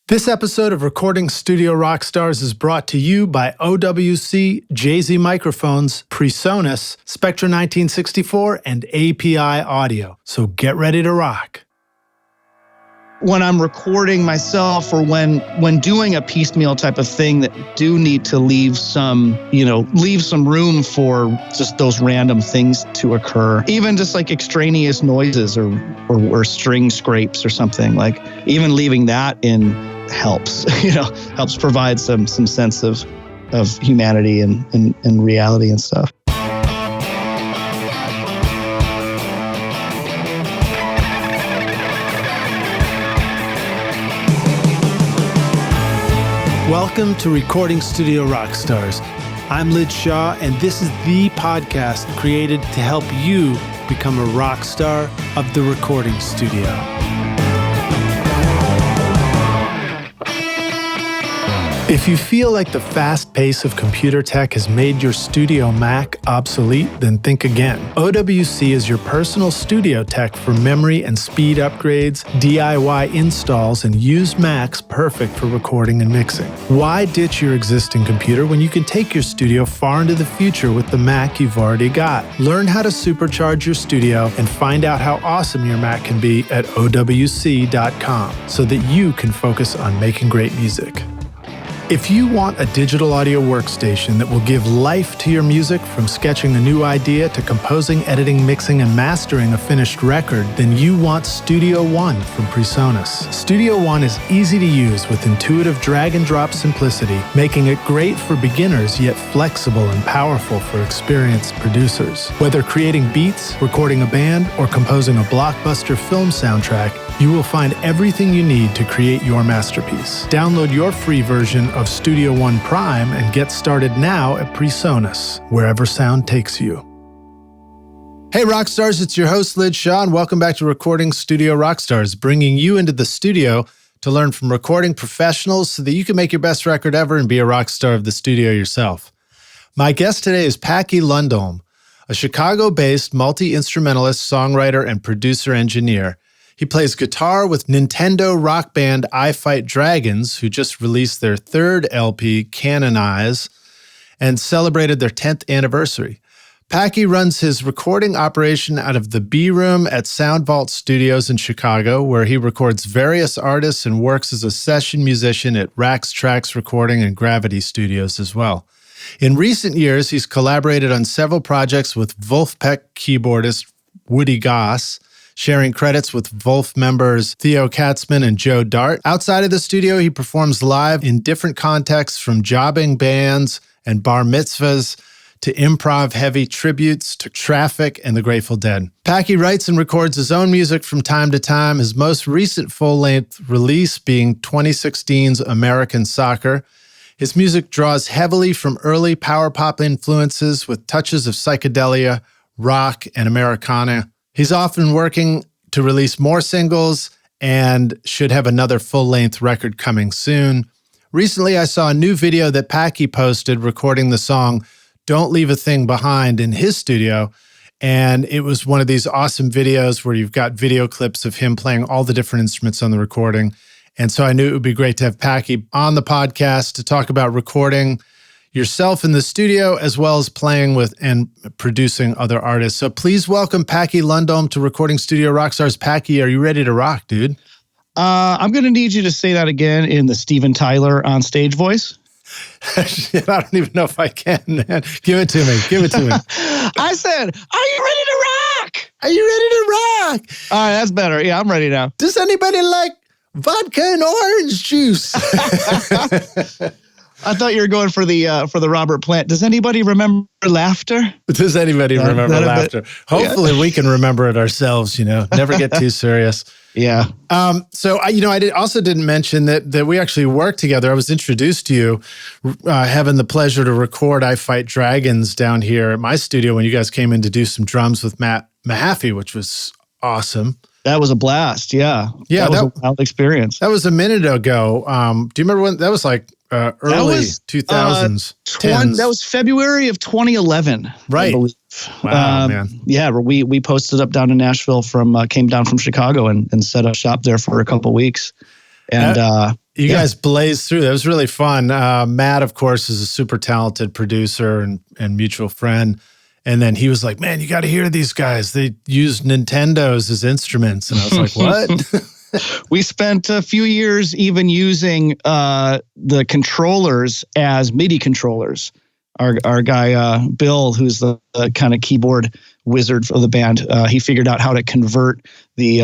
This episode of Recording Studio Rockstars is brought to you by OWC, Jay-Z Microphones, PreSonus, Spectra 1964, and API Audio. So get ready to rock. When I'm recording myself or when doing a piecemeal type of thing that do need to leave some room for just those random things to occur. Even just like extraneous noises or string scrapes or something, like even leaving that in helps provide some sense of humanity and reality and stuff. Welcome to Recording Studio Rockstars. I'm Lid Shaw, and this is the podcast created to help you become a rock star of the recording studio. If you feel like the fast pace of computer tech has made your studio Mac obsolete, then think again. OWC is your personal studio tech for memory and speed upgrades, DIY installs, and used Macs perfect for recording and mixing. Why ditch your existing computer when you can take your studio far into the future with the Mac you've already got? Learn how to supercharge your studio and find out how awesome your Mac can be at OWC.com so that you can focus on making great music. If you want a digital audio workstation that will give life to your music, from sketching a new idea to composing, editing, mixing, and mastering a finished record, then you want Studio One from PreSonus. Studio One is easy to use with intuitive drag-and-drop simplicity, making it great for beginners yet flexible and powerful for experienced producers. Whether creating beats, recording a band, or composing a blockbuster film soundtrack, you will find everything you need to create your masterpiece. Download your free version of Studio One Prime and get started now at PreSonus, wherever sound takes you. Hey Rockstars, it's your host Lid Shaw, and welcome back to Recording Studio Rockstars, bringing you into the studio to learn from recording professionals so that you can make your best record ever and be a rock star of the studio yourself. My guest today is Packy Lundholm, a Chicago-based multi-instrumentalist, songwriter, and producer-engineer. He plays guitar with Nintendo rock band I Fight Dragons, who just released their third LP, Canon Eyes, and celebrated their 10th anniversary. Packy runs his recording operation out of the B Room at Sound Vault Studios in Chicago, where he records various artists and works as a session musician at Trax Recording and Gravity Studios as well. In recent years, he's collaborated on several projects with Vulfpeck keyboardist Woody Goss, sharing credits with Vulf members Theo, Katzman, and Joe Dart. Outside of the studio, he performs live in different contexts, from jobbing bands and bar mitzvahs to improv-heavy tributes to Traffic and the Grateful Dead. Packy writes and records his own music from time to time, his most recent full-length release being 2016's American Soccer. His music draws heavily from early power pop influences with touches of psychedelia, rock, and Americana. He's often working to release more singles and should have another full-length record coming soon. Recently, I saw a new video that Packy posted recording the song Don't Leave a Thing Behind in his studio, and it was one of these awesome videos where you've got video clips of him playing all the different instruments on the recording. And so I knew it would be great to have Packy on the podcast to talk about recording yourself in the studio, as well as playing with and producing other artists. So please welcome Packy Lundholm to Recording Studio Rockstars. Packy, are you ready to rock, dude? I'm going to need you to say that again in the Steven Tyler on stage voice. I don't even know if I can, man. Give it to me. I said, are you ready to rock? Are you ready to rock? All right, that's better. Yeah, I'm ready now. Does anybody like vodka and orange juice? I thought you were going for the Robert Plant. Does anybody remember laughter? Does anybody remember laughter? Hopefully we can remember it ourselves, never get too serious. Yeah. So I didn't mention that we actually worked together. I was introduced to you, having the pleasure to record I Fight Dragons down here at my studio when you guys came in to do some drums with Matt Mahaffey, which was awesome. That was a blast. Yeah. Yeah. That was a wild experience. That was a minute ago. Do you remember when that was like? Early 2000s. That was February of 2011. Right. I believe. Wow, man. Yeah, we posted up down in Nashville came down from Chicago and set up shop there for a couple weeks. And You guys blazed through. That was really fun. Matt, of course, is a super talented producer and mutual friend. And then he was like, man, you got to hear these guys. They use Nintendos as instruments. And I was like, what? We spent a few years even using the controllers as MIDI controllers. Our guy, Bill, who's the kind of keyboard wizard of the band, he figured out how to convert the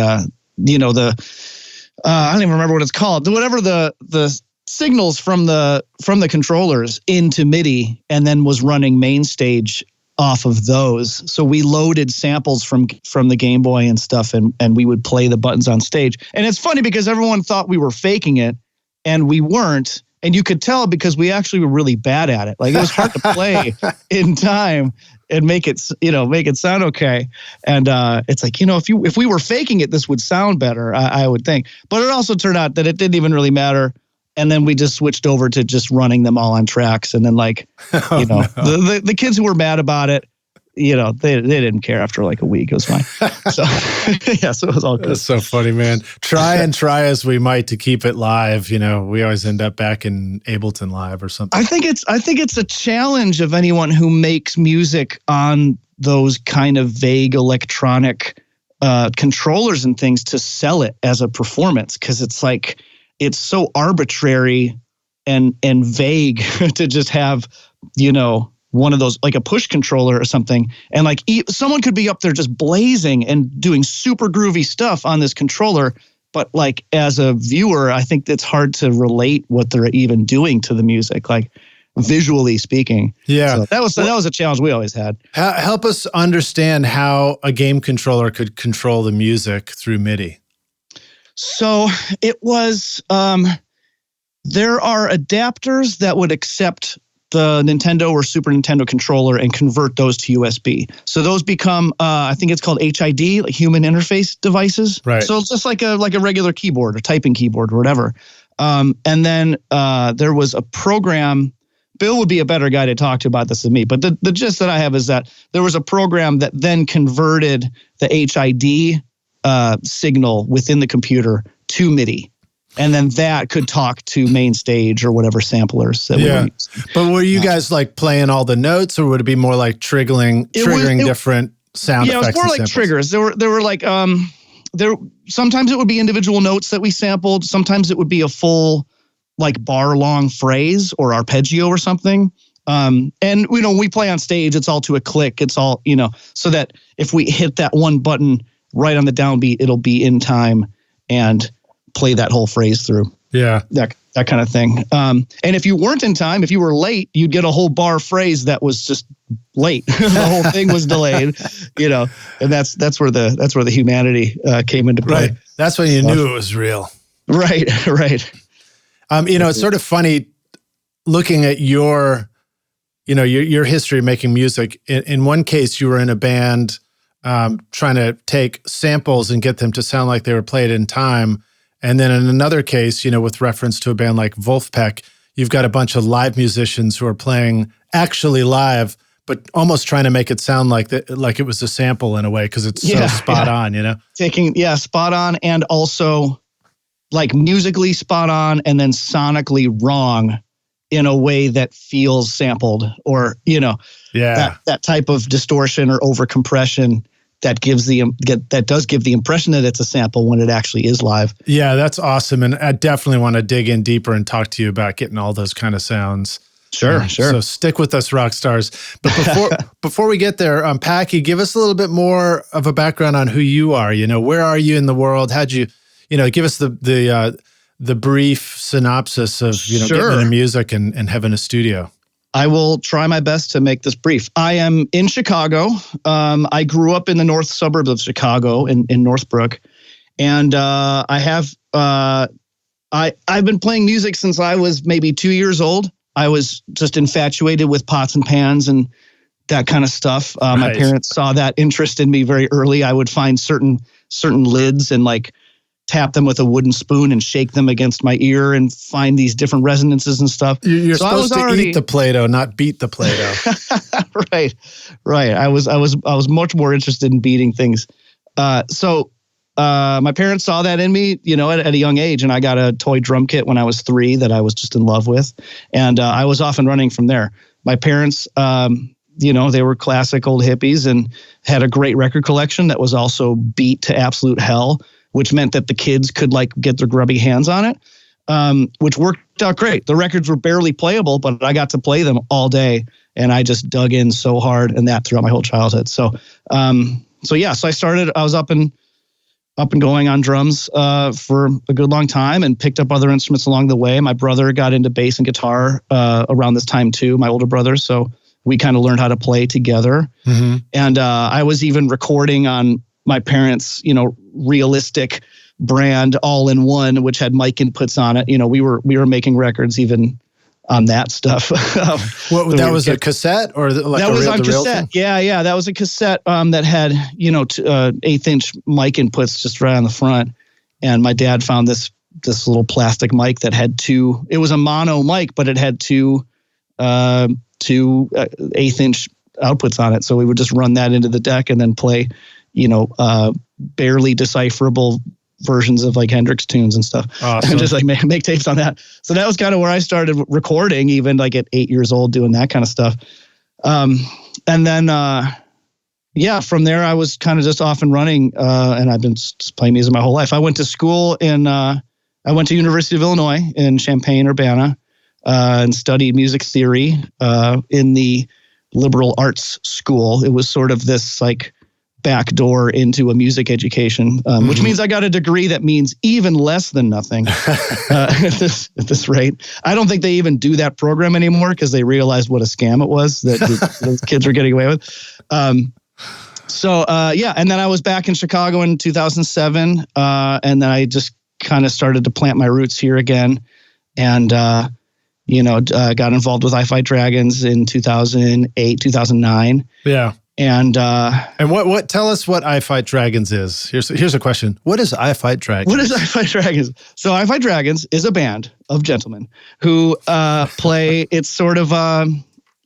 I don't even remember what it's called. Whatever the signals from the controllers into MIDI, and then was running main stage off of those. So we loaded samples from the Game Boy and stuff, and we would play the buttons on stage. And it's funny because everyone thought we were faking it, and we weren't. And you could tell because we actually were really bad at it. Like, it was hard to play in time and make it sound okay. And it's like, if we were faking it, this would sound better, I would think. But it also turned out that it didn't even really matter. And then we just switched over to just running them all on Trax. And then the kids who were mad about it, they didn't care after like a week. It was fine. So so it was all good. That's so funny, man. Try as we might to keep it live. We always end up back in Ableton Live or something. I think it's a challenge of anyone who makes music on those kind of vague electronic controllers and things to sell it as a performance, because it's like, it's so arbitrary and vague to just have, one of those, like a push controller or something. And like someone could be up there just blazing and doing super groovy stuff on this controller. But like, as a viewer, I think it's hard to relate what they're even doing to the music, like visually speaking. Yeah. So that was a challenge we always had. Help us understand how a game controller could control the music through MIDI. So it was, there are adapters that would accept the Nintendo or Super Nintendo controller and convert those to USB. So those become, I think it's called HID, like human interface devices. Right. So it's just like a regular keyboard or typing keyboard or whatever. And then there was a program. Bill would be a better guy to talk to about this than me. But the gist that I have is that there was a program that then converted the HID signal within the computer to MIDI. And then that could talk to main stage or whatever samplers that we were using. But were you guys like playing all the notes, or would it be more like triggering different sound effects? Yeah, it was more like triggers. There were like sometimes it would be individual notes that we sampled. Sometimes it would be a full like bar long phrase or arpeggio or something. And we play on stage, it's all to a click. It's all, so that if we hit that one button right on the downbeat, it'll be in time and play that whole phrase through. Yeah. That kind of thing. And if you weren't in time, if you were late, you'd get a whole bar phrase that was just late. The whole thing was delayed, and that's where the humanity came into play. Right. That's when you knew it was real. Right. It's sort of funny looking at your history of making music. In one case, you were in a band trying to take samples and get them to sound like they were played in time. And then in another case, with reference to a band like Vulfpeck, you've got a bunch of live musicians who are playing actually live, but almost trying to make it sound like it was a sample in a way, because it's so spot on, Taking, spot on, and also like musically spot on and then sonically wrong in a way that feels sampled, or, that type of distortion or overcompression that does give the impression that it's a sample when it actually is live. Yeah, that's awesome. And I definitely want to dig in deeper and talk to you about getting all those kind of sounds. Sure. So stick with us, rock stars. But before we get there, Packy, give us a little bit more of a background on who you are. Where are you in the world? How'd you, give us the brief synopsis of, getting into music and having a studio. I will try my best to make this brief. I am in Chicago. I grew up in the north suburbs of Chicago in Northbrook. And I've been playing music since I was maybe 2 years old. I was just infatuated with pots and pans and that kind of stuff. My parents saw that interest in me very early. I would find certain lids and like tap them with a wooden spoon and shake them against my ear and find these different resonances and stuff. You're supposed to eat the Play-Doh, not beat the Play-Doh. Right. I was much more interested in beating things. So my parents saw that in me, at a young age, and I got a toy drum kit when I was 3 that I was just in love with, and I was off and running from there. My parents, they were classic old hippies and had a great record collection that was also beat to absolute hell, which meant that the kids could get their grubby hands on it, which worked out great. The records were barely playable, but I got to play them all day, and I just dug in so hard in that throughout my whole childhood. So I started. I was up and going on drums for a good long time, and picked up other instruments along the way. My brother got into bass and guitar around this time too, my older brother. So we kind of learned how to play together. Mm-hmm. And I was even recording on my parents', realistic brand all-in-one, which had mic inputs on it. We were making records even on that stuff. That was a cassette or that was on cassette. Yeah. That was a cassette that had, 1/8-inch mic inputs just right on the front. And my dad found this little plastic mic that had two. It was a mono mic, but it had two 1/8-inch outputs on it. So we would just run that into the deck and then play, barely decipherable versions of Hendrix tunes and stuff. Awesome. And just make tapes on that. So that was kind of where I started recording, even at 8 years old, doing that kind of stuff. And then, from there I was kind of just off and running, and I've been just playing music my whole life. I went to school I went to University of Illinois in Champaign-Urbana, and studied music theory, in the liberal arts school. It was sort of this back door into a music education, which means I got a degree that means even less than nothing at this rate. I don't think they even do that program anymore because they realized what a scam it was that those kids were getting away with. And then I was back in Chicago in 2007, and then I just kind of started to plant my roots here again, and got involved with I Fight Dragons in 2008, 2009. Yeah. And what? Tell us what I Fight Dragons is. Here's a question. What is I Fight Dragons? What is I Fight Dragons? So I Fight Dragons is a band of gentlemen who play. It's sort of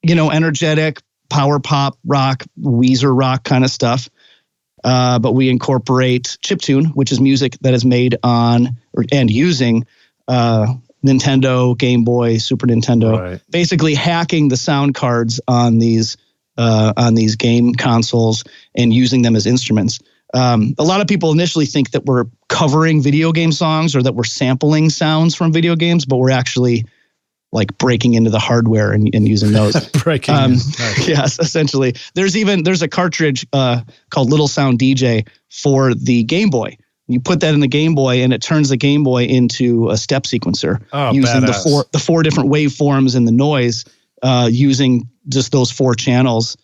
energetic power pop rock, Weezer rock kind of stuff. But we incorporate chiptune, which is music that is made on and using Nintendo, Game Boy, Super Nintendo, right. Basically hacking the sound cards on these game consoles and using them as instruments. A lot of people initially think that we're covering video game songs or that we're sampling sounds from video games, but we're actually breaking into the hardware and using those. Yes, essentially. There's a cartridge called Little Sound DJ for the Game Boy. You put that in the Game Boy and it turns the Game Boy into a step sequencer using the four different waveforms and the noise. Using just those 5 channels,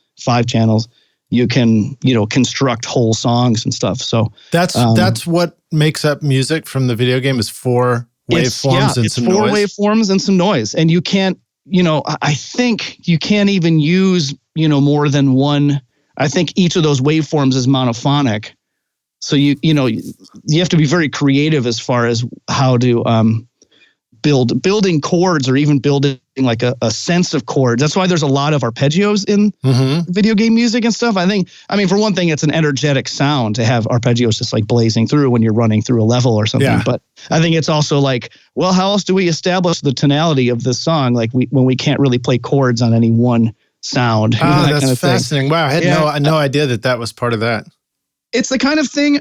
you can, construct whole songs and stuff. So that's what makes up music from the video game is 4 waveforms and some noise. 4 waveforms and some noise. And you can't, I think you can't even use, more than one. I think each of those waveforms is monophonic. So you have to be very creative as far as how to, building chords or even building a sense of chords. That's why there's a lot of arpeggios in video game music and stuff. I mean, for one thing, it's an energetic sound to have arpeggios just blazing through when you're running through a level or something. Yeah. But I think it's also how else do we establish the tonality of this song? When we can't really play chords on any one sound. Oh, that's kind of fascinating. Wow. I had no idea that was part of that. It's the kind of thing,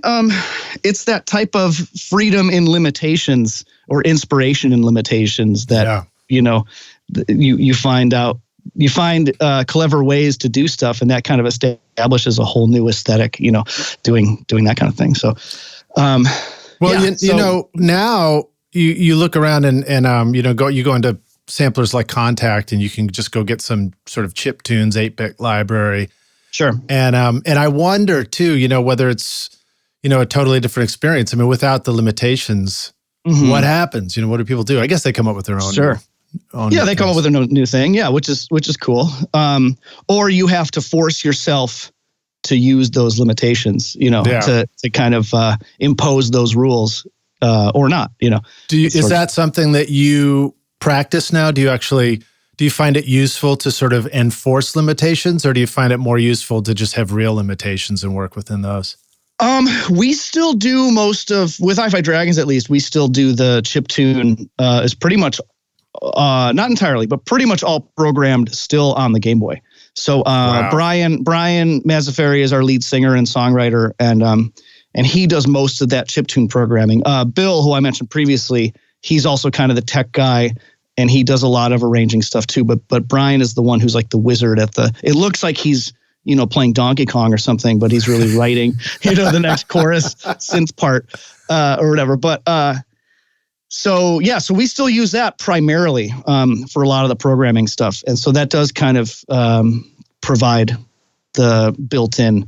it's that type of freedom in limitations or inspiration in limitations that, you find clever ways to do stuff, and that kind of establishes a whole new aesthetic, doing that kind of thing. So, now you look around and you go into samplers like Contact and you can just go get some sort of chiptunes 8-bit library. Sure. And I wonder too, whether it's, a totally different experience. I mean, without the limitations, what happens? What do people do? I guess they come up with their own. Sure. They come up with a new thing. Yeah. Which is cool. Or you have to force yourself to use those limitations, to kind of impose those rules or not, Is that something that you practice now? Do you find it useful to sort of enforce limitations, or do you find it more useful to just have real limitations and work within those? We still do with Hi-Fi Dragons at least, we still do the chiptune is pretty much, not entirely, but pretty much all programmed still on the Game Boy. So Wow. Brian Mazzaferri is our lead singer and songwriter, and he does most of that chiptune programming. Bill, who I mentioned previously, he's also kind of the tech guy, and he does a lot of arranging stuff too. But Brian is the one who's like the wizard it looks like he's, playing Donkey Kong or something, but he's really writing, the next chorus synth part or whatever. But so we still use that primarily for a lot of the programming stuff. And so that does kind of provide the built-in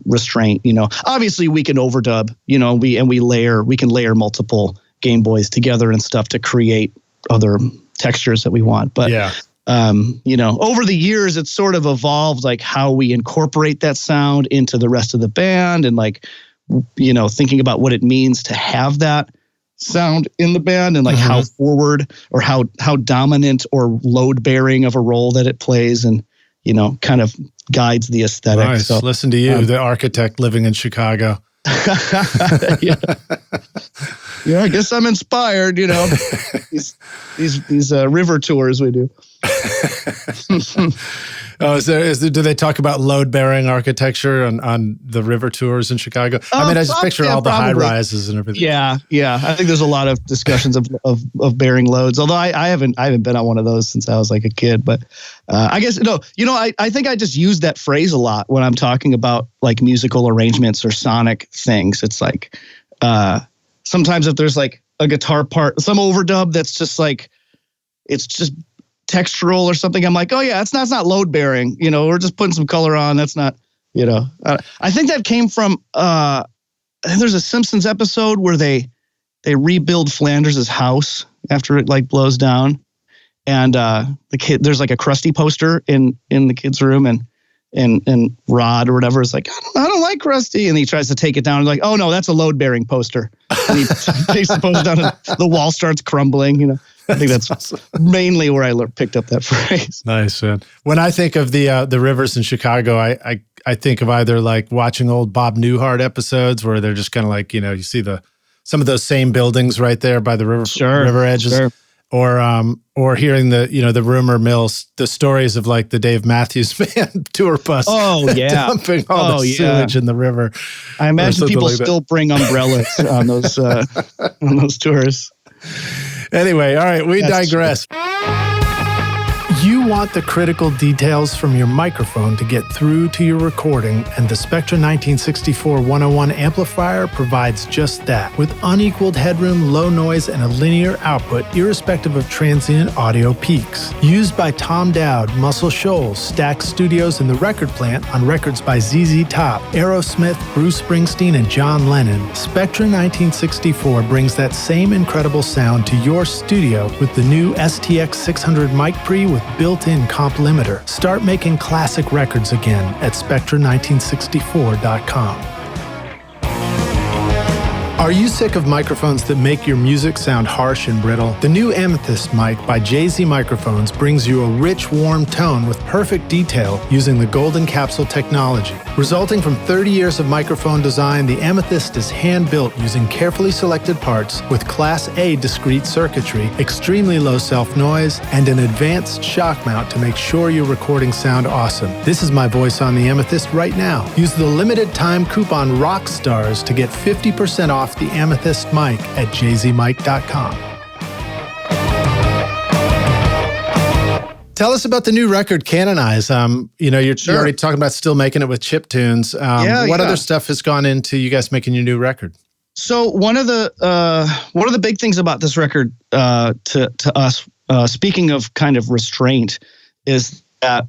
restraint. Obviously we can overdub, we can layer multiple Game Boys together and stuff to create other textures that we want. But yeah. Over the years, it's sort of evolved, like how we incorporate that sound into the rest of the band, and like, thinking about what it means to have that sound in the band, and like how forward or how dominant or load bearing of a role that it plays, and kind of guides the aesthetic. Nice. So, listen to you, the architect living in Chicago. Yeah, I guess I'm inspired. These river tours we do. Do they talk about load-bearing architecture on the river tours in Chicago? I just picture all the high rises and everything. Yeah. I think there's a lot of discussions of bearing loads. Although I haven't been on one of those since I was like a kid. But I guess I think I just use that phrase a lot when I'm talking about like musical arrangements or sonic things. It's like sometimes if there's like a guitar part, some overdub that's just like it's just textural or something, I'm like, oh yeah, it's not load bearing. We're just putting some color on. That's not, I think that came from there's a Simpsons episode where they rebuild Flanders' house after it like blows down, and the kid, there's like a Krusty poster in the kid's room, and Rod or whatever is like, I don't like Krusty, and he tries to take it down and like, oh no, that's a load bearing poster, and he takes the poster down and the wall starts crumbling. I think that's awesome. Mainly where I picked up that phrase. Nice, man. When I think of the rivers in Chicago, I think of either like watching old Bob Newhart episodes where they're just kind of like, you see some of those same buildings right there by the river edges, or hearing the rumor mills, the stories of like the Dave Matthews Band tour bus. Oh yeah, dumping all the sewage in the river. I imagine people still bring umbrellas on those tours. Anyway, all right, we digress. You want the critical details from your microphone to get through to your recording, and the Spectra 1964 101 amplifier provides just that. With unequaled headroom, low noise, and a linear output, irrespective of transient audio peaks. Used by Tom Dowd, Muscle Shoals, Stax Studios, and The Record Plant on records by ZZ Top, Aerosmith, Bruce Springsteen, and John Lennon, Spectra 1964 brings that same incredible sound to your studio with the new STX 600 mic pre with built-in comp limiter. Start making classic records again at spectra1964.com. Are you sick of microphones that make your music sound harsh and brittle? The new Amethyst mic by Jay-Z Microphones brings you a rich, warm tone with perfect detail using the golden capsule technology. Resulting from 30 years of microphone design, the Amethyst is hand-built using carefully selected parts with Class A discrete circuitry, extremely low self-noise, and an advanced shock mount to make sure your recordings sound awesome. This is my voice on the Amethyst right now. Use the limited time coupon ROCKSTARS to get 50% off the Amethyst mic at jzmic.com. Tell us about the new record, Canon Eyes. You're already talking about still making it with chip tunes. What other stuff has gone into you guys making your new record? So one of the big things about this record to us, speaking of kind of restraint, is that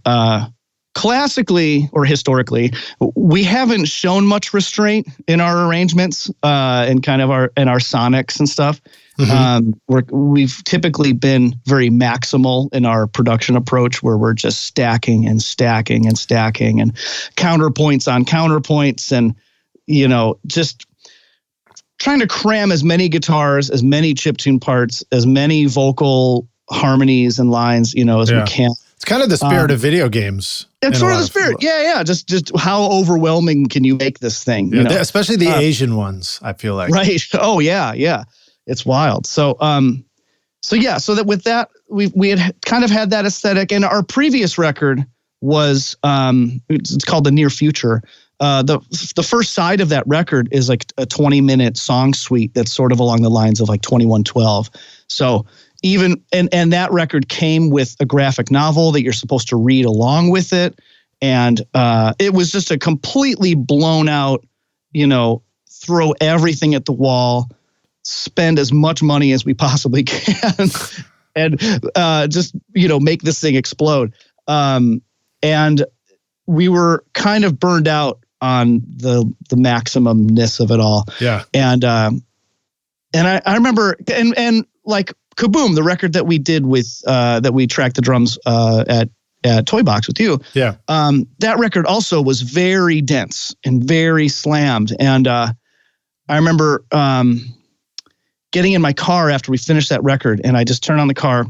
classically or historically, we haven't shown much restraint in our arrangements and kind of our sonics and stuff. We've typically been very maximal in our production approach, where we're just stacking and stacking and stacking and counterpoints on counterpoints, and just trying to cram as many guitars, as many chiptune parts, as many vocal harmonies and lines, as we can. It's kind of the spirit of video games. It's sort of the spirit. Yeah. Just how overwhelming can you make this thing? Yeah, especially the Asian ones, I feel like. Right. Oh, yeah. It's wild. So that with that, we had kind of had that aesthetic. And our previous record was, it's called The Near Future. The first side of that record is like a 20-minute song suite that's sort of along the lines of like 2112. So even and that record came with a graphic novel that you're supposed to read along with it, and it was just a completely blown out, throw everything at the wall, spend as much money as we possibly can, and just make this thing explode. And we were kind of burned out on the maximumness of it all. Yeah. And I remember and like Kaboom, the record that we did with that we tracked the drums at Toy Box with you. Yeah. That record also was very dense and very slammed. And I remember getting in my car after we finished that record, and I just turned on the car,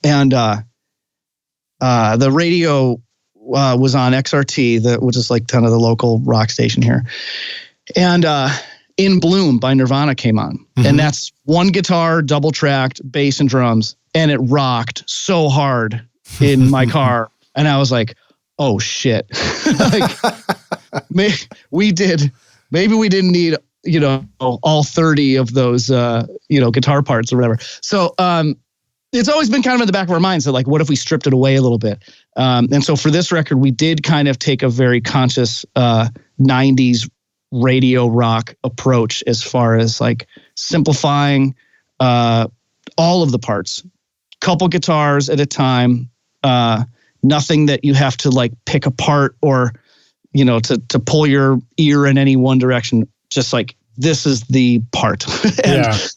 and the radio was on XRT, which is like kind of the local rock station here. And In Bloom by Nirvana came on. Mm-hmm. And that's one guitar, double tracked, bass and drums. And it rocked so hard in my car. And I was like, oh shit. Maybe we didn't need, all 30 of those, guitar parts or whatever. So, it's always been kind of in the back of our minds that like, what if we stripped it away a little bit? And so for this record, we did kind of take a very conscious 90s radio rock approach as far as like simplifying all of the parts, couple guitars at a time, nothing that you have to like pick apart or, to pull your ear in any one direction, just like, this is the part. And,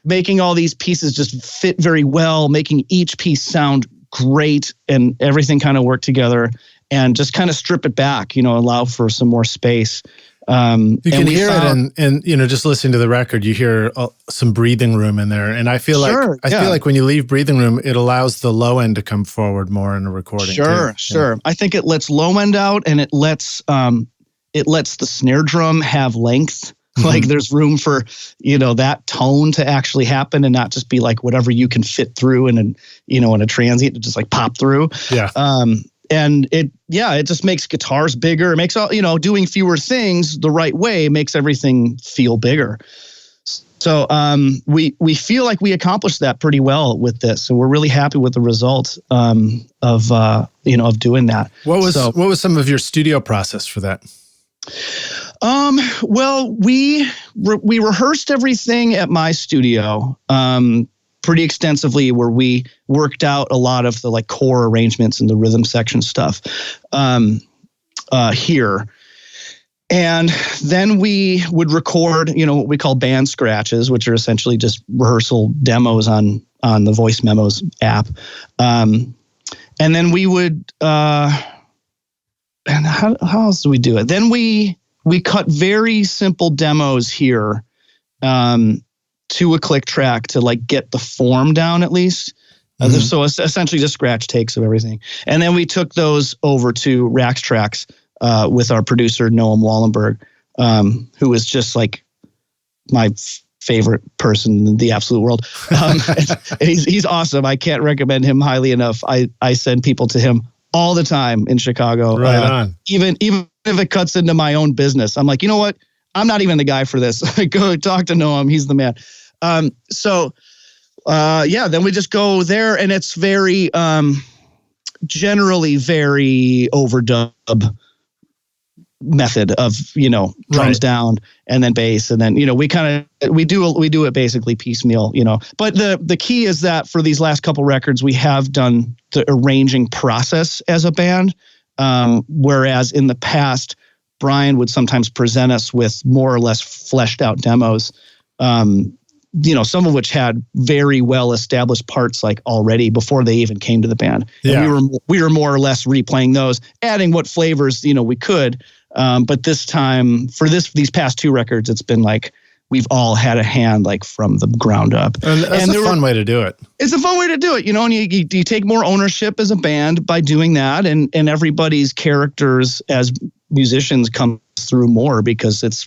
making all these pieces just fit very well, making each piece sound great and everything kind of work together, and just kind of strip it back, allow for some more space. You can hear it and just listening to the record, you hear some breathing room in there. And I feel like when you leave breathing room, it allows the low end to come forward more in a recording. Sure. Yeah. I think it lets low end out, and it lets the snare drum have length. Mm-hmm. Like there's room for, that tone to actually happen and not just be like whatever you can fit through in a transient to just like pop through. Yeah. And it just makes guitars bigger. It makes all, doing fewer things the right way makes everything feel bigger. So we feel like we accomplished that pretty well with this. So we're really happy with the results of doing that. What was some of your studio process for that? Well, we rehearsed everything at my studio pretty extensively, where we worked out a lot of the like core arrangements and the rhythm section stuff here. And then we would record, what we call band scratches, which are essentially just rehearsal demos on the Voice Memos app. And then we would, and how else do we do it? Then we cut very simple demos here to a click track to like get the form down at least. Mm-hmm. So it's essentially just scratch takes of everything. And then we took those over to Trax with our producer, Noam Wallenberg, who is just like my favorite person in the absolute world. And he's awesome. I can't recommend him highly enough. I send people to him all the time in Chicago. Right on. Even if it cuts into my own business, I'm like, you know what? I'm not even the guy for this. I go talk to Noam. He's the man. Then we just go there, and it's very, generally very overdub method of, drums down and then bass. And then, we do it basically piecemeal, but the key is that for these last couple records, we have done the arranging process as a band. Whereas in the past, Brian would sometimes present us with more or less fleshed out demos, some of which had very well established parts like already before they even came to the band. Yeah. And we were more or less replaying those, adding what flavors, we could. But this time for these past two records, it's been like we've all had a hand like from the ground up. And that's a fun way to do it. It's a fun way to do it, and you take more ownership as a band by doing that, and everybody's characters as musicians come through more because it's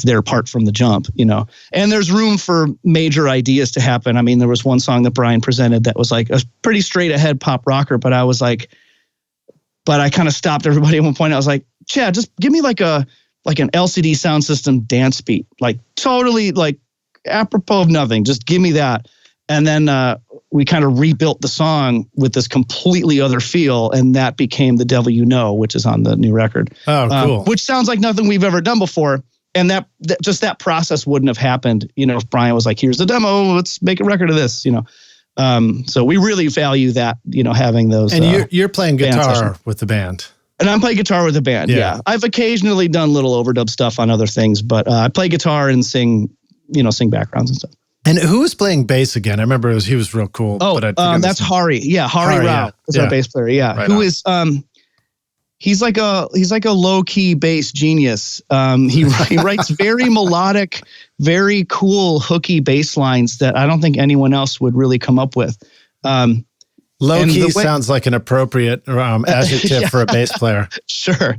their part from the jump, and there's room for major ideas to happen. I mean, there was one song that Brian presented that was like a pretty straight ahead pop rocker, but I kind of stopped everybody at one point. I was like, Chad, just give me like an LCD sound system dance beat, like totally like apropos of nothing. Just give me that. And then we kind of rebuilt the song with this completely other feel, and that became The Devil You Know, which is on the new record. Oh, cool. Which sounds like nothing we've ever done before. And that process wouldn't have happened, if Brian was like, here's the demo, let's make a record of this, So we really value that, having those. And you're playing guitar with the band. And I'm playing guitar with the band, yeah. I've occasionally done little overdub stuff on other things, but I play guitar and sing backgrounds and stuff. And who was playing bass again? I remember he was real cool. Oh, that's Hari. Yeah, Hari Rao is our bass player. Yeah, right who is he's like a low key bass genius. He writes very melodic, very cool hooky bass lines that I don't think anyone else would really come up with. Low key sounds like an appropriate adjective for a bass player. Sure.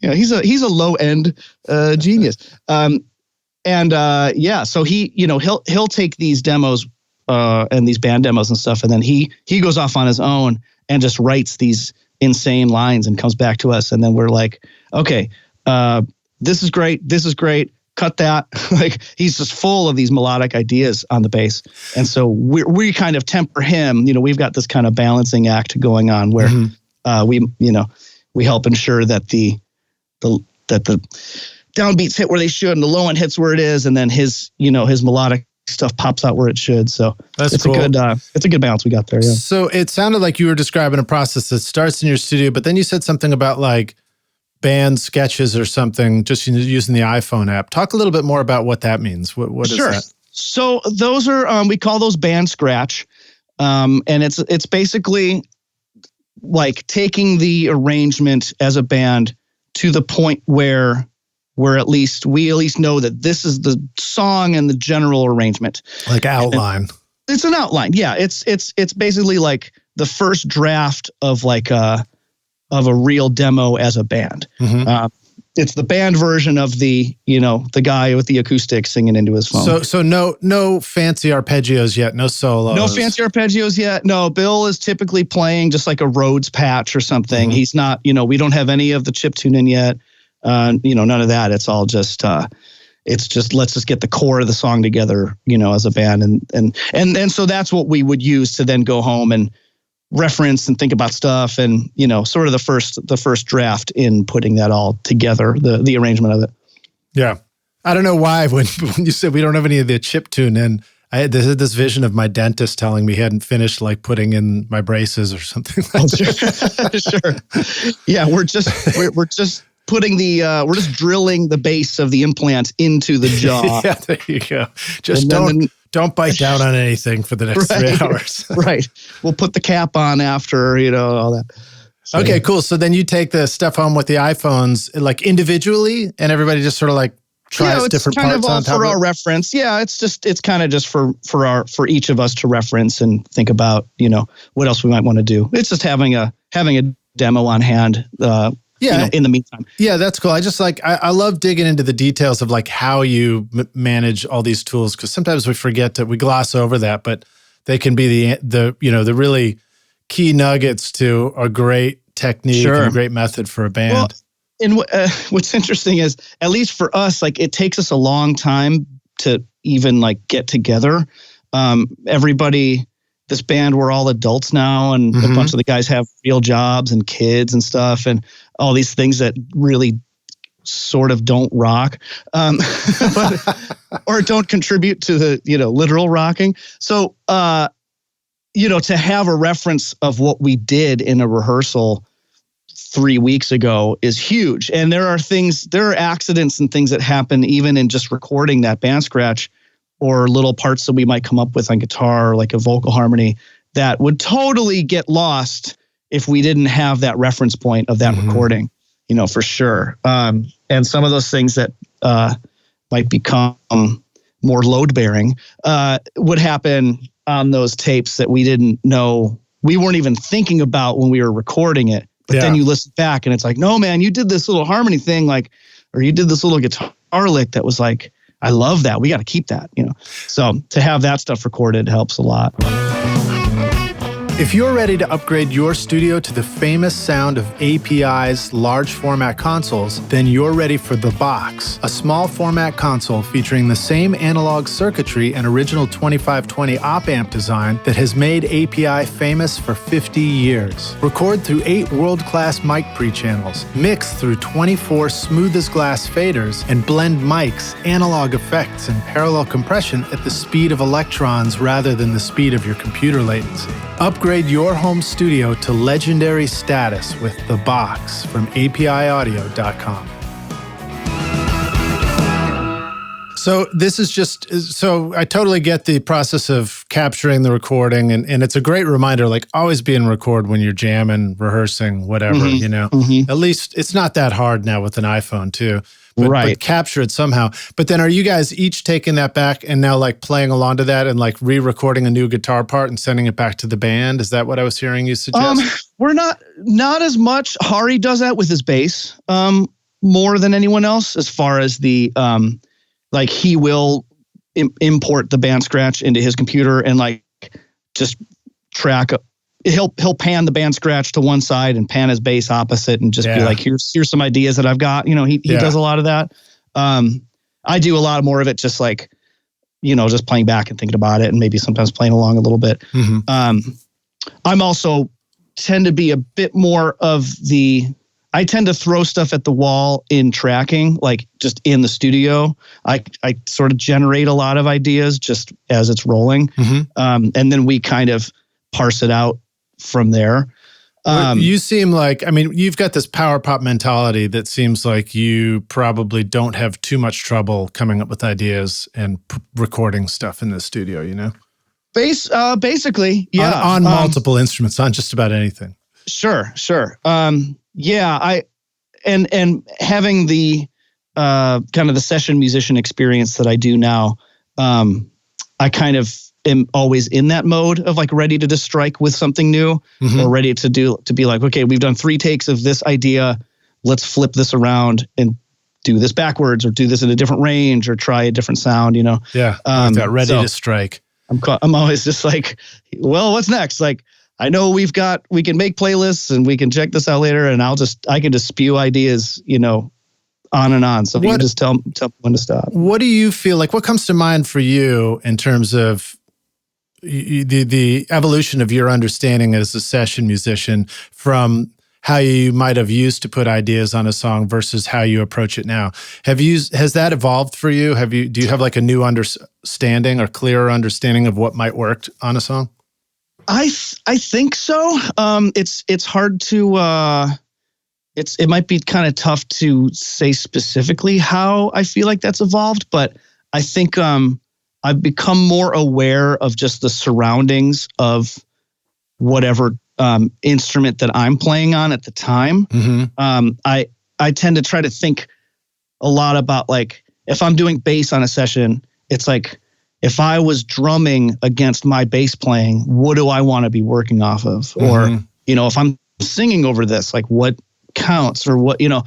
He's a low end genius. So he'll take these demos and these band demos and stuff, and then he goes off on his own and just writes these insane lines and comes back to us, and then we're like, okay, this is great, cut that. Like, he's just full of these melodic ideas on the bass, and so we kind of temper him. We've got this kind of balancing act going on where we help ensure that the downbeats hit where they should and the low end hits where it is, and then his melodic stuff pops out where it should. So it's cool. It's a good balance we got there. Yeah. So it sounded like you were describing a process that starts in your studio, but then you said something about like band sketches or something, just using the iPhone app. Talk a little bit more about what that means. What is that? So those are we call those band scratch, and it's basically like taking the arrangement as a band to the point where we at least know that this is the song and the general arrangement. Like outline. It's an outline. Yeah. It's basically like the first draft of a real demo as a band. Mm-hmm. It's the band version of the guy with the acoustic singing into his phone. So no fancy arpeggios yet, no solos. No fancy arpeggios yet. No, Bill is typically playing just like a Rhodes patch or something. Mm-hmm. He's not, we don't have any of the chiptune in yet. None of that. It's all just let's just get the core of the song together, as a band, and so that's what we would use to then go home and reference and think about stuff, and sort of the first draft in putting that all together, the arrangement of it. Yeah, I don't know why when you said we don't have any of the chiptune in, I had this vision of my dentist telling me he hadn't finished like putting in my braces or something like that. Sure. Yeah, we're just putting we're just drilling the base of the implant into the jaw. Yeah, there you go. Just don't bite down on anything for the next 3 hours. Right. We'll put the cap on after, all that. So, okay, cool. So then you take the stuff home with the iPhones like individually, and everybody just sort of like tries different parts on top of it? It's kind of all for our reference. Yeah, it's kind of just for each of us to reference and think about, what else we might want to do. It's just having a demo on hand. In the meantime. Yeah, that's cool. I just I love digging into the details of like how you manage all these tools, because sometimes we gloss over that, but they can be the really key nuggets to a great technique and a great method for a band. Well, and what's interesting is, at least for us, like it takes us a long time to even like get together. Everybody. This band, we're all adults now, and a bunch of the guys have real jobs and kids and stuff, and all these things that really sort of don't rock, or don't contribute to the literal rocking. So to have a reference of what we did in a rehearsal 3 weeks ago is huge. And there are accidents and things that happen even in just recording that band scratch, or little parts that we might come up with on guitar, like a vocal harmony, that would totally get lost if we didn't have that reference point of that recording, for sure. And some of those things that might become more load bearing, would happen on those tapes that we didn't know, we weren't even thinking about when we were recording it. But then you listen back and it's like, no, man, you did this little harmony thing, like, or you did this little guitar lick that was like, I love that. We got to keep that, you know. So to have that stuff recorded helps a lot. If you're ready to upgrade your studio to the famous sound of API's large format consoles, then you're ready for the Box, a small format console featuring the same analog circuitry and original 2520 op-amp design that has made API famous for 50 years. Record through 8 world-class mic pre-channels, mix through 24 smooth-as-glass faders, and blend mics, analog effects, and parallel compression at the speed of electrons rather than the speed of your computer latency. Upgrade your home studio to legendary status with The Box from APIaudio.com. So this is so I totally get the process of capturing the recording, and it's a great reminder, like always be in record when you're jamming, rehearsing, whatever, you know. At least it's not that hard now with an iPhone too. But capture it somehow. But then are you guys each taking that back and now like playing along to that and like re-recording a new guitar part and sending it back to the band? Is that what I was hearing you suggest? We're not as much. Hari does that with his bass more than anyone else, as far as the like he will import the band scratch into his computer and like just track. He'll pan the band scratch to one side and pan his bass opposite and just be like, here's some ideas that I've got. You know, he does a lot of that. I do a lot more of it, just like, you know, just playing back and thinking about it and maybe sometimes playing along a little bit. I'm also tend to be a bit more of I tend to throw stuff at the wall in tracking, like just in the studio. I sort of generate a lot of ideas just as it's rolling. And then we kind of parse it out from there. You seem like, I mean, you've got this power pop mentality that seems like you probably don't have too much trouble coming up with ideas and recording stuff in the studio, you know? Basically, yeah. On multiple instruments, on just about anything. Sure. Yeah, and having the kind of the session musician experience that I do now, I kind of am always in that mode of like ready to just strike with something new, or ready to be like, okay, we've done 3 takes of this idea. Let's flip this around and do this backwards, or do this in a different range, or try a different sound, you know? Yeah. Like that, ready to strike. I'm always just like, well, what's next? Like, I know we can make playlists and we can check this out later, and I can just spew ideas, you know, on and on. So you just tell me when to stop. What do you feel like? What comes to mind for you in terms of the evolution of your understanding as a session musician from how you might have used to put ideas on a song versus how you approach it now? Has that evolved for you? Do you have like a new understanding or clearer understanding of what might work on a song? I think so. It's hard to it might be kind of tough to say specifically how I feel like that's evolved, but I think I've become more aware of just the surroundings of whatever instrument that I'm playing on at the time. I tend to try to think a lot about, like, if I'm doing bass on a session, it's like, if I was drumming against my bass playing, what do I want to be working off of? Or, you know, if I'm singing over this, like what counts, or what, you know,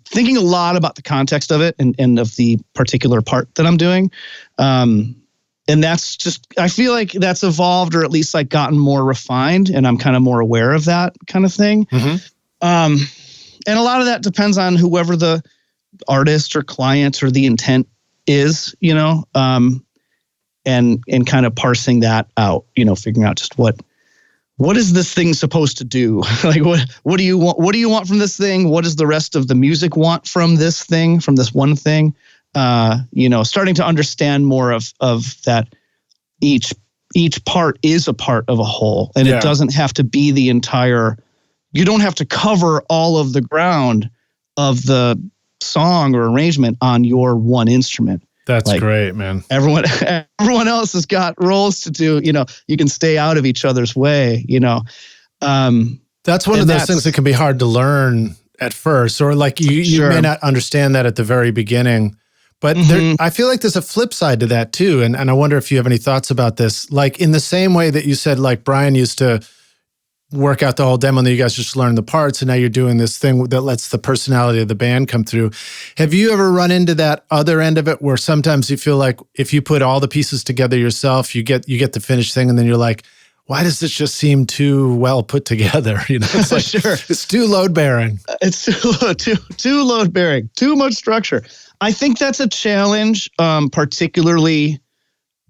thinking a lot about the context of it and of the particular part that I'm doing. And that's just, I feel like that's evolved, or at least like gotten more refined, and I'm kind of more aware of that kind of thing. And a lot of that depends on whoever the artist or client or the intent is, you know, and kind of parsing that out, you know, figuring out just what is this thing supposed to do? Like, what do you want? What do you want from this thing? What does the rest of the music want from this thing, from this one thing? You know, starting to understand more of that each part is a part of a whole, and it doesn't have to be the entire, you don't have to cover all of the ground of the song or arrangement on your one instrument. That's like, great, man. Everyone else has got roles to do. You know, you can stay out of each other's way, you know. That's one of those things that can be hard to learn at first, or like you may not understand that at the very beginning, But I feel like there's a flip side to that too. And I wonder if you have any thoughts about this. Like in the same way that you said, like Brian used to work out the whole demo and then you guys just learn the parts and now you're doing this thing that lets the personality of the band come through. Have you ever run into that other end of it where sometimes you feel like if you put all the pieces together yourself, you get the finished thing and then you're like, why does this just seem too well put together? You know, it's like, Sure. It's too load bearing. It's too load bearing, too much structure. I think that's a challenge, particularly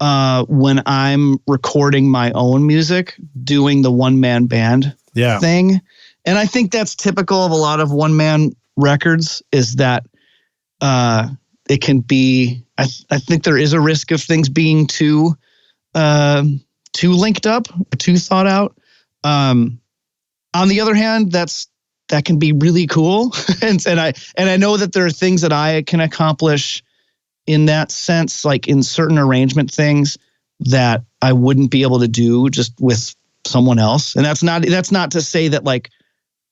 when I'm recording my own music, doing the one-man band thing. And I think that's typical of a lot of one-man records is that it can be, I think there is a risk of things being too linked up, too thought out. On the other hand, that can be really cool. and I know that there are things that I can accomplish in that sense, like in certain arrangement things that I wouldn't be able to do just with someone else. And that's not to say that like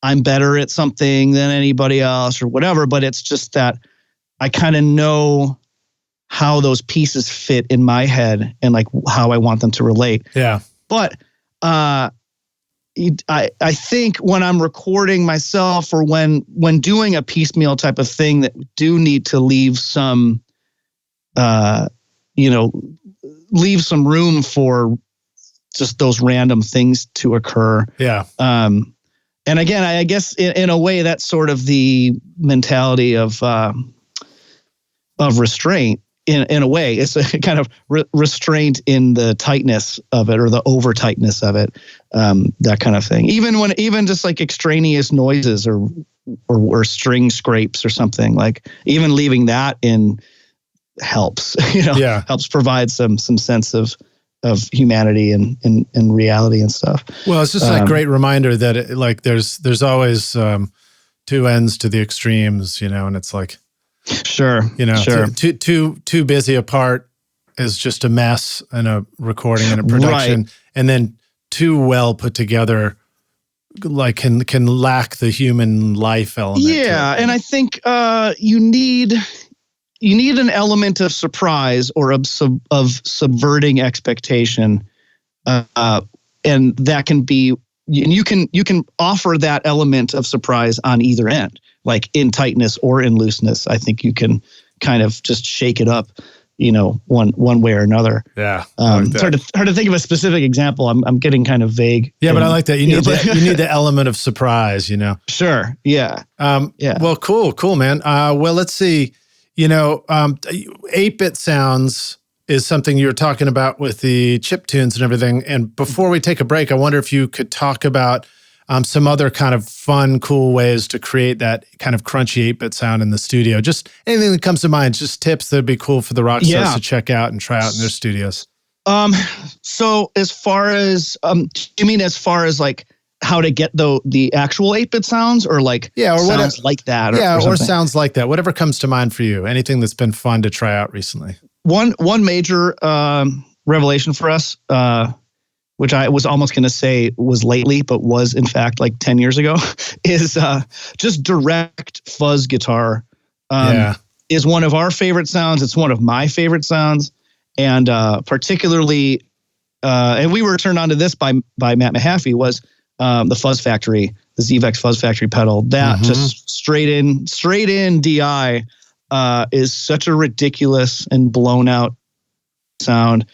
I'm better at something than anybody else or whatever, but it's just that I kind of know how those pieces fit in my head and like how I want them to relate. Yeah. But I think when I'm recording myself or when doing a piecemeal type of thing that do need to leave some, leave some room for just those random things to occur. Yeah. And again, I guess in a way that's sort of the mentality of restraint. In a way, it's a kind of restraint in the tightness of it or the over tightness of it, that kind of thing. Even just like extraneous noises or string scrapes or something, like even leaving that in helps. Helps provide some sense of humanity and reality and stuff. Well, it's just a great reminder that there's always two ends to the extremes, and it's like. Sure. Sure. Too busy apart is just a mess in a recording and a production. Right. And then too well put together, like can lack the human life element. Yeah. And I think you need an element of surprise or of subverting expectation. And that can be, you can offer that element of surprise on either end. Like in tightness or in looseness, I think you can kind of just shake it up, one way or another. Yeah, it's hard to think of a specific example. I'm getting kind of vague. Yeah, but I like that. You need the element of surprise. Sure. Yeah. Yeah. Well, cool, man. Well, let's see. 8-bit sounds is something you were talking about with the chip tunes and everything. And before we take a break, I wonder if you could talk about some other kind of fun, cool ways to create that kind of crunchy 8-bit sound in the studio. Just anything that comes to mind, just tips that'd be cool for the rock stars to check out and try out in their studios. So as far as, you mean as far as like how to get the actual 8-bit sounds or like sounds like that? Or sounds like that. Whatever comes to mind for you. Anything that's been fun to try out recently. One major revelation for us, which I was almost going to say was lately, but was in fact like 10 years ago, is just direct fuzz guitar. Is one of our favorite sounds. It's one of my favorite sounds. And particularly, and we were turned on to this by Matt Mahaffey, was the Fuzz Factory, the ZVEX Fuzz Factory pedal. That just straight in DI is such a ridiculous and blown out sound.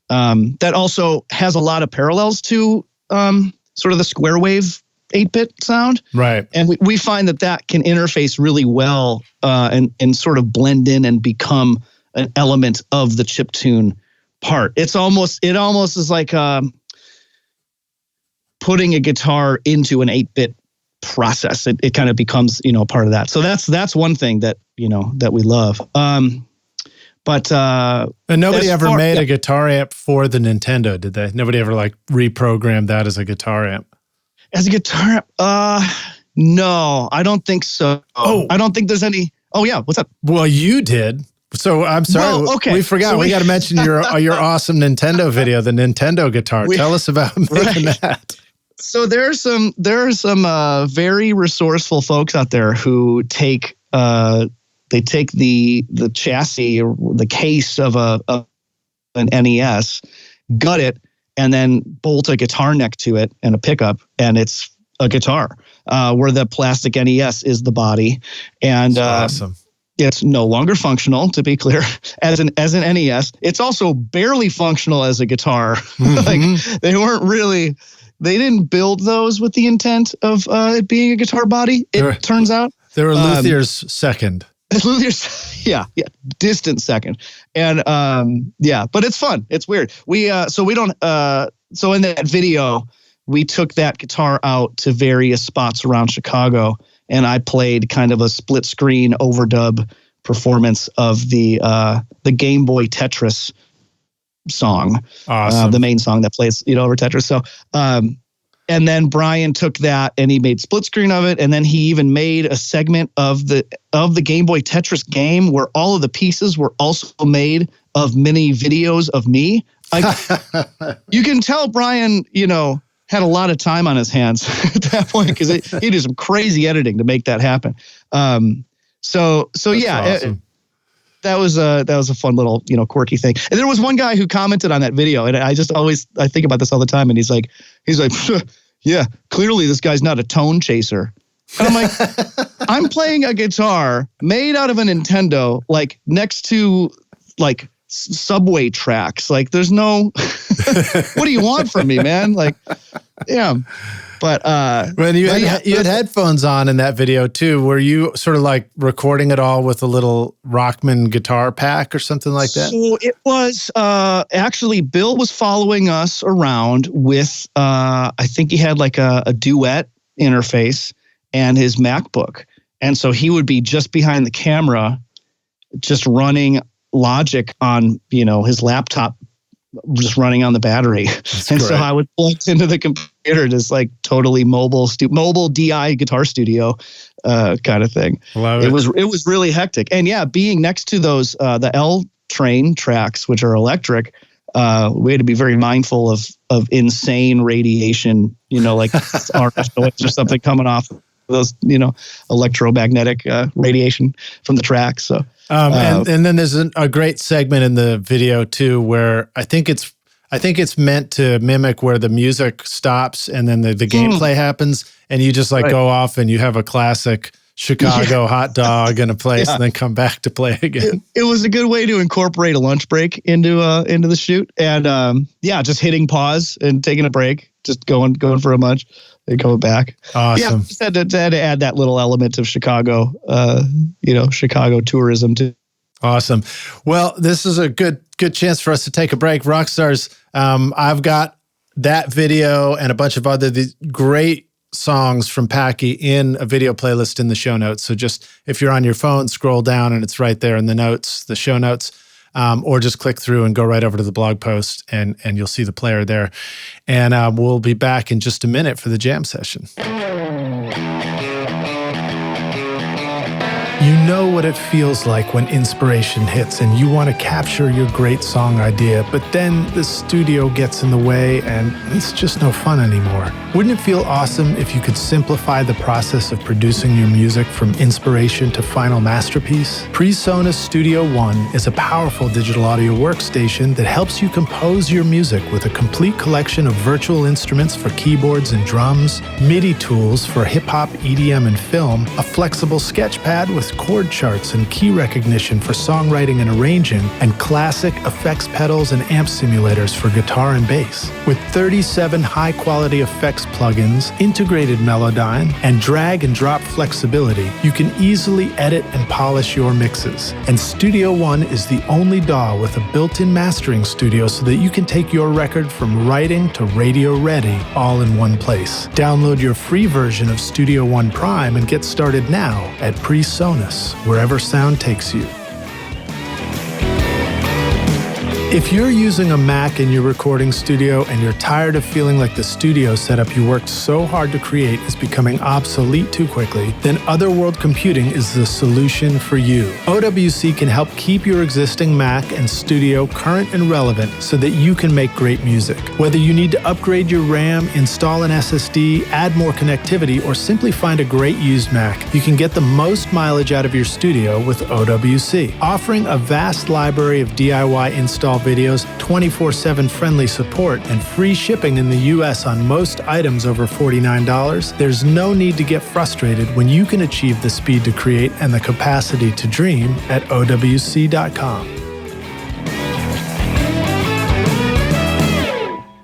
That also has a lot of parallels to sort of the square wave 8-bit sound. Right. And we find that can interface really well and sort of blend in and become an element of the chiptune part. It almost is like putting a guitar into an 8-bit process. It kind of becomes, part of that. So that's one thing that we love. But and nobody ever made a guitar amp for the Nintendo, did they? Nobody ever like reprogrammed that as a guitar amp? As a guitar amp? No, I don't think so. Oh, I don't think there's any. Oh yeah, what's up? Well, you did. So I'm sorry. Well, okay. We forgot. So we got to mention your awesome Nintendo video, the Nintendo guitar. Tell us about making that. So there are some very resourceful folks out there who take they take the chassis or the case of an NES, gut it, and then bolt a guitar neck to it and a pickup, and it's a guitar. Where the plastic NES is the body, and awesome. It's no longer functional, to be clear, as an NES. It's also barely functional as a guitar. Like they didn't build those with the intent of it being a guitar body. It turns out they were Luthier's second. Yeah, distant second, and but it's fun. It's weird. So in that video, we took that guitar out to various spots around Chicago, and I played kind of a split screen overdub performance of the Game Boy Tetris song, awesome. The main song that plays over Tetris. So, and then Brian took that and he made split screen of it, and then he even made a segment of the Game Boy Tetris game where all of the pieces were also made of mini videos of me. Like, you can tell Brian, had a lot of time on his hands at that point, because he did some crazy editing to make that happen. So yeah, awesome. That was a fun little, quirky thing. And there was one guy who commented on that video, and I think about this all the time. And he's like, yeah, clearly this guy's not a tone chaser. And I'm like, I'm playing a guitar made out of a Nintendo, like next to like subway tracks. Like, there's no, what do you want from me, man? Like, yeah. But when you had headphones on in that video too, were you sort of like recording it all with a little Rockman guitar pack or something like that? So it was actually Bill was following us around with I think he had like a duet interface and his MacBook, and so he would be just behind the camera, just running Logic on his laptop, just running on the battery. That's and great. So I would plug into the computer, just like totally mobile DI guitar studio kind of thing. Love it was really hectic. And yeah, being next to those the L train tracks, which are electric, we had to be very mindful of insane radiation, like RF noise or something coming off those, electromagnetic radiation from the tracks. So and then there's a great segment in the video too, where I think it's meant to mimic where the music stops and then the gameplay happens, and you just go off and you have a classic Chicago hot dog in a place and then come back to play again. It was a good way to incorporate a lunch break into the shoot, and just hitting pause and taking a break, just going for a munch and coming back. Awesome. Yeah, just had to add that little element of Chicago, Chicago tourism too. Awesome. Well, this is a good chance for us to take a break. Rockstars, I've got that video and a bunch of other great songs from Packy in a video playlist in the show notes. So just if you're on your phone, scroll down and it's right there in the show notes, or just click through and go right over to the blog post and you'll see the player there. And we'll be back in just a minute for the jam session. You know what it feels like when inspiration hits and you want to capture your great song idea, but then the studio gets in the way and it's just no fun anymore. Wouldn't it feel awesome if you could simplify the process of producing your music from inspiration to final masterpiece? PreSonus Studio One is a powerful digital audio workstation that helps you compose your music with a complete collection of virtual instruments for keyboards and drums, MIDI tools for hip-hop, EDM, and film, a flexible sketch pad with chord charts and key recognition for songwriting and arranging, and classic effects pedals and amp simulators for guitar and bass. With 37 high-quality effects plugins, integrated Melodyne, and drag and drop flexibility, you can easily edit and polish your mixes. And Studio One is the only DAW with a built-in mastering studio so that you can take your record from writing to radio ready all in one place. Download your free version of Studio One Prime and get started now at PreSonus, wherever sound takes you. If you're using a Mac in your recording studio and you're tired of feeling like the studio setup you worked so hard to create is becoming obsolete too quickly, then Otherworld Computing is the solution for you. OWC can help keep your existing Mac and studio current and relevant so that you can make great music. Whether you need to upgrade your RAM, install an SSD, add more connectivity, or simply find a great used Mac, you can get the most mileage out of your studio with OWC. Offering a vast library of DIY install videos, 24/7 friendly support, and free shipping in the US on most items over $49, there's no need to get frustrated when you can achieve the speed to create and the capacity to dream at OWC.com.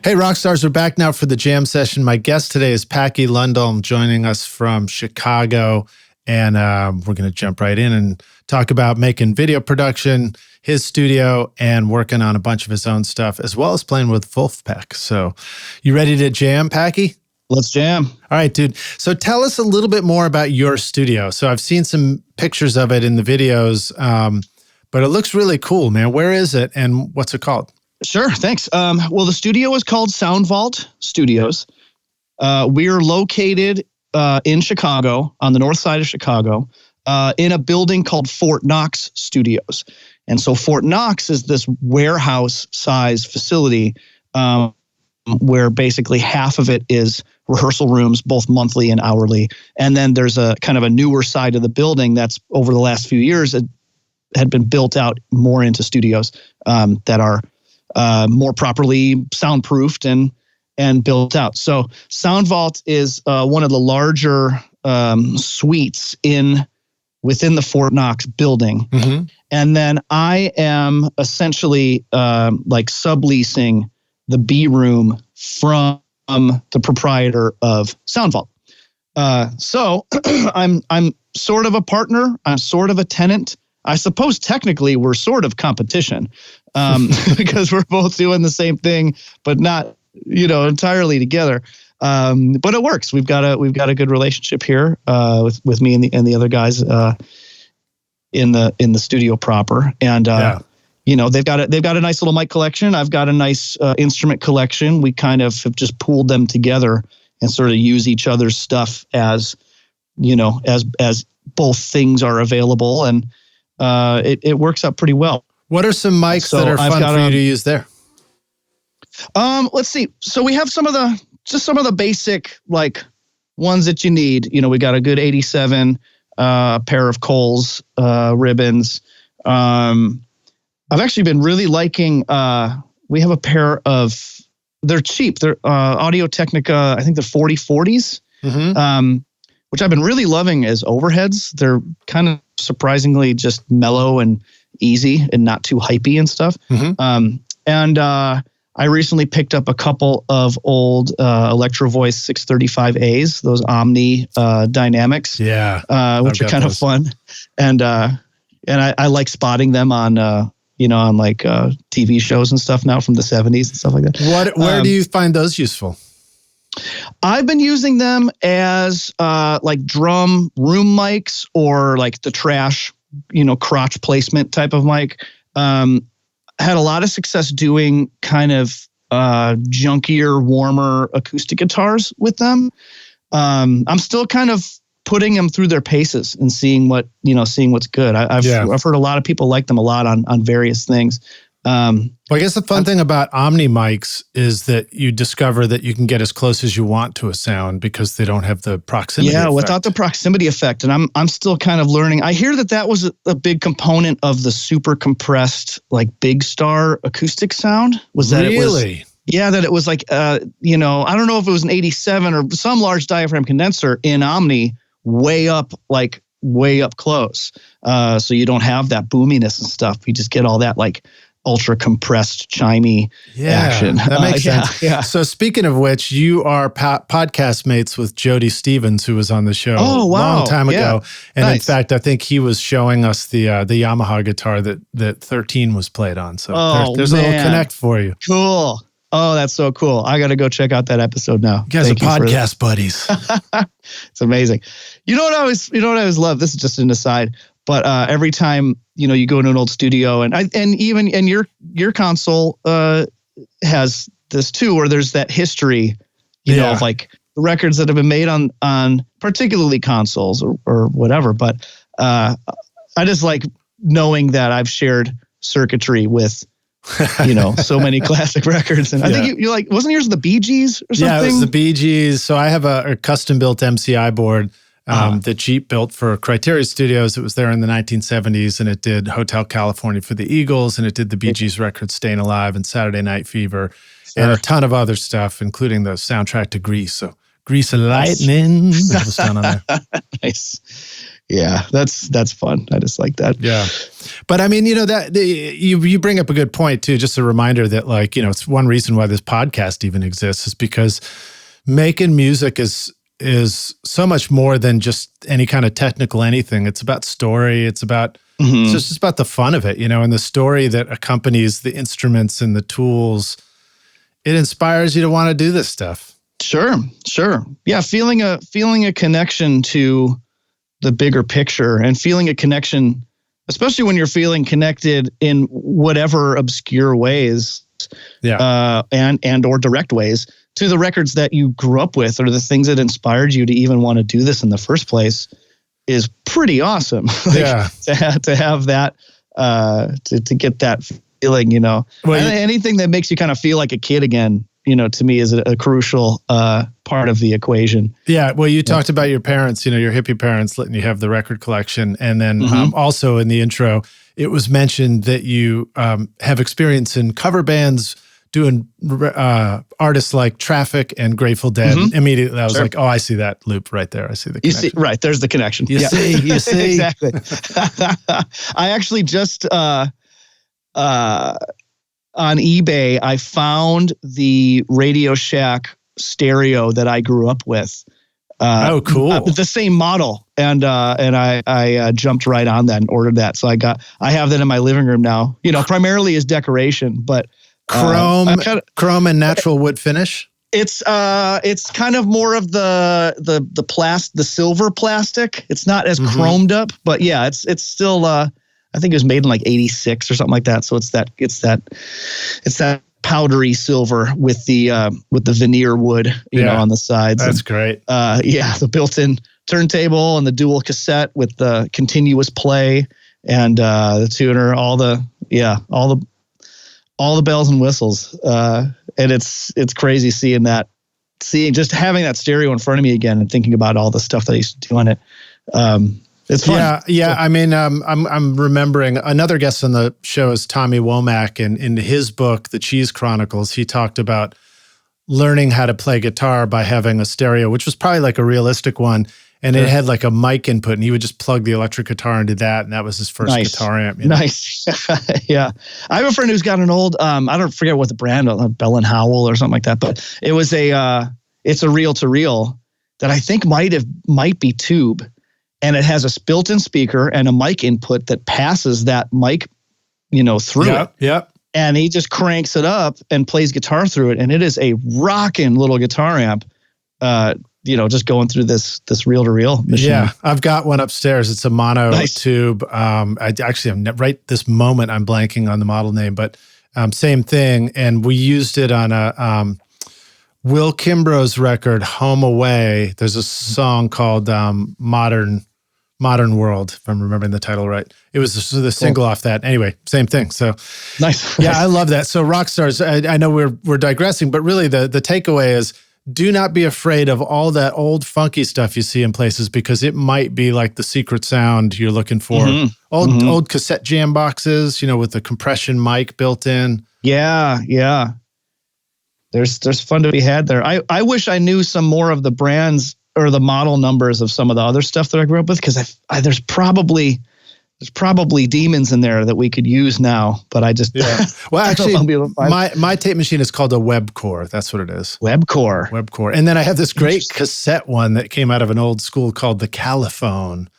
Hey, Rockstars, we're back now for the jam session. My guest today is Packy Lundholm, joining us from Chicago. And we're going to jump right in and talk about making video production, his studio, and working on a bunch of his own stuff, as well as playing with Vulfpeck. So you ready to jam, Packy? Let's jam. All right, dude. So tell us a little bit more about your studio. So I've seen some pictures of it in the videos, but it looks really cool, man. Where is it and what's it called? Sure, thanks. Well, the studio is called Sound Vault Studios. We are located in Chicago, on the north side of Chicago, in a building called Fort Knox Studios. And so Fort Knox is this warehouse-size facility where basically half of it is rehearsal rooms, both monthly and hourly. And then there's a kind of a newer side of the building that's over the last few years had been built out more into studios that are more properly soundproofed and built out. So Sound Vault is one of the larger suites within the Fort Knox building. Mm-hmm. And then I am essentially like subleasing the B room from the proprietor of Sound Vault. So I'm sort of a partner. I'm sort of a tenant. I suppose technically we're sort of competition because we're both doing the same thing, but not entirely together. But it works. We've got a good relationship here with me and the other guys in the studio proper. And they've got a nice little mic collection. I've got a nice instrument collection. We kind of have just pooled them together and sort of use each other's stuff as both things are available, and it works out pretty well. What are some mics that are fun for you to use there? Let's see. So we have some of the basic like ones that you need. We got a good 87, pair of Coles ribbons. I've actually been really liking. We have a pair of. They're cheap. They're Audio-Technica. I think they're 4040s. Mm-hmm. Which I've been really loving as overheads. They're kind of surprisingly just mellow and easy and not too hypey and stuff. Mm-hmm. I recently picked up a couple of old Electro Voice 635As, those Omni Dynamics, which are kind of fun. And I like spotting them on on like TV shows and stuff now from the 70s and stuff like that. Where do you find those useful? I've been using them as like drum room mics or like the trash, crotch placement type of mic. Had a lot of success doing kind of junkier, warmer acoustic guitars with them. I'm still kind of putting them through their paces and seeing what's good. I've heard a lot of people like them a lot on various things. Well, I guess the fun thing about Omni mics is that you discover that you can get as close as you want to a sound because they don't have the proximity effect. Without the proximity effect. And I'm still kind of learning. I hear that was a big component of the super compressed, like Big Star acoustic sound. Was that really? That it was like, I don't know if it was an 87 or some large diaphragm condenser in Omni way up close. So you don't have that boominess and stuff. You just get all that like ultra compressed chimey action. That makes sense. Yeah. So speaking of which, you are podcast mates with Jody Stevens, who was on the show a long time ago. And in fact, I think he was showing us the Yamaha guitar that 13 was played on. So there's a little connect for you. Cool. Oh, that's so cool. I got to go check out that episode now. You guys are podcast buddies. It's amazing. You know what I always love? This is just an aside. But every time, you go into an old studio, and your console has this too, where there's that history, of like records that have been made on particularly consoles or whatever. But I just like knowing that I've shared circuitry with, so many classic records. And I think you like, wasn't yours the Bee Gees or something? Yeah, it was the Bee Gees. So I have a custom built MCI board that Jeep built for Criteria Studios. It was there in the 1970s, and it did Hotel California for the Eagles, and it did the Bee Gees record Staying Alive and Saturday Night Fever, and a ton of other stuff, including the soundtrack to Grease. So Grease of Lightning, that was done on there. Nice. Yeah, that's fun. I just like that. Yeah. But I mean, you bring up a good point too, just a reminder that like, it's one reason why this podcast even exists is because making music is so much more than just any kind of technical anything. It's about story. It's about, it's just about the fun of it, and the story that accompanies the instruments and the tools. It inspires you to want to do this stuff. Sure. Yeah. Feeling a connection to the bigger picture and feeling a connection, especially when you're feeling connected in whatever obscure ways, and or direct ways to the records that you grew up with or the things that inspired you to even want to do this in the first place is pretty awesome. To have that, to get that feeling, anything that makes you kind of feel like a kid again, to me is a crucial part of the equation. Yeah. Well, you talked about your parents, your hippie parents letting you have the record collection. And then also in the intro, it was mentioned that you have experience in cover bands doing artists like Traffic and Grateful Dead. Immediately I was like, oh, I see that loop right there. I see the connection. You see, right. There's the connection. You see. Exactly. I actually just, on eBay, I found the Radio Shack stereo that I grew up with. Oh, cool! The same model, and I jumped right on that and ordered that. So I have that in my living room now. Primarily as decoration, but chrome and natural wood finish. It's kind of more of the silver plastic. It's not as chromed up, but yeah, it's still. I think it was made in like 86 or something like that. So it's that powdery silver with the veneer wood, on the sides. That's great. The built-in turntable and the dual cassette with the continuous play and the tuner, all the bells and whistles. And it's crazy seeing just having that stereo in front of me again and thinking about all the stuff that I used to do on it. It's fun. Yeah. I mean, I'm remembering another guest on the show is Tommy Womack, and in his book, The Cheese Chronicles, he talked about learning how to play guitar by having a stereo, which was probably like a realistic one, and it had like a mic input, and he would just plug the electric guitar into that, and that was his first guitar amp. Nice. Yeah. I have a friend who's got an old, I don't forget what the brand, Bell and Howell or something like that, but it was it's a reel-to-reel that I think might be tube. And it has a built-in speaker and a mic input that passes that mic, through it. Yep. And he just cranks it up and plays guitar through it. And it is a rocking little guitar amp, just going through this reel-to-reel machine. Yeah, I've got one upstairs. It's a mono tube. I actually have right this moment I'm blanking on the model name, but same thing. And we used it on a Will Kimbrough's record, Home Away. There's a song called Modern World, if I'm remembering the title right. It was the single off that. Anyway, same thing. So nice. Yeah, I love that. So rock stars, I know we're digressing, but really the takeaway is do not be afraid of all that old funky stuff you see in places, because it might be like the secret sound you're looking for. Old cassette jam boxes, with the compression mic built in. Yeah. There's fun to be had there. I wish I knew some more of the brands or the model numbers of some of the other stuff that I grew up with, because there's probably demons in there that we could use now, but I just Well, actually, my tape machine is called a Webcore. That's what it is. Webcore. And then I have this great cassette one that came out of an old school called the Caliphone.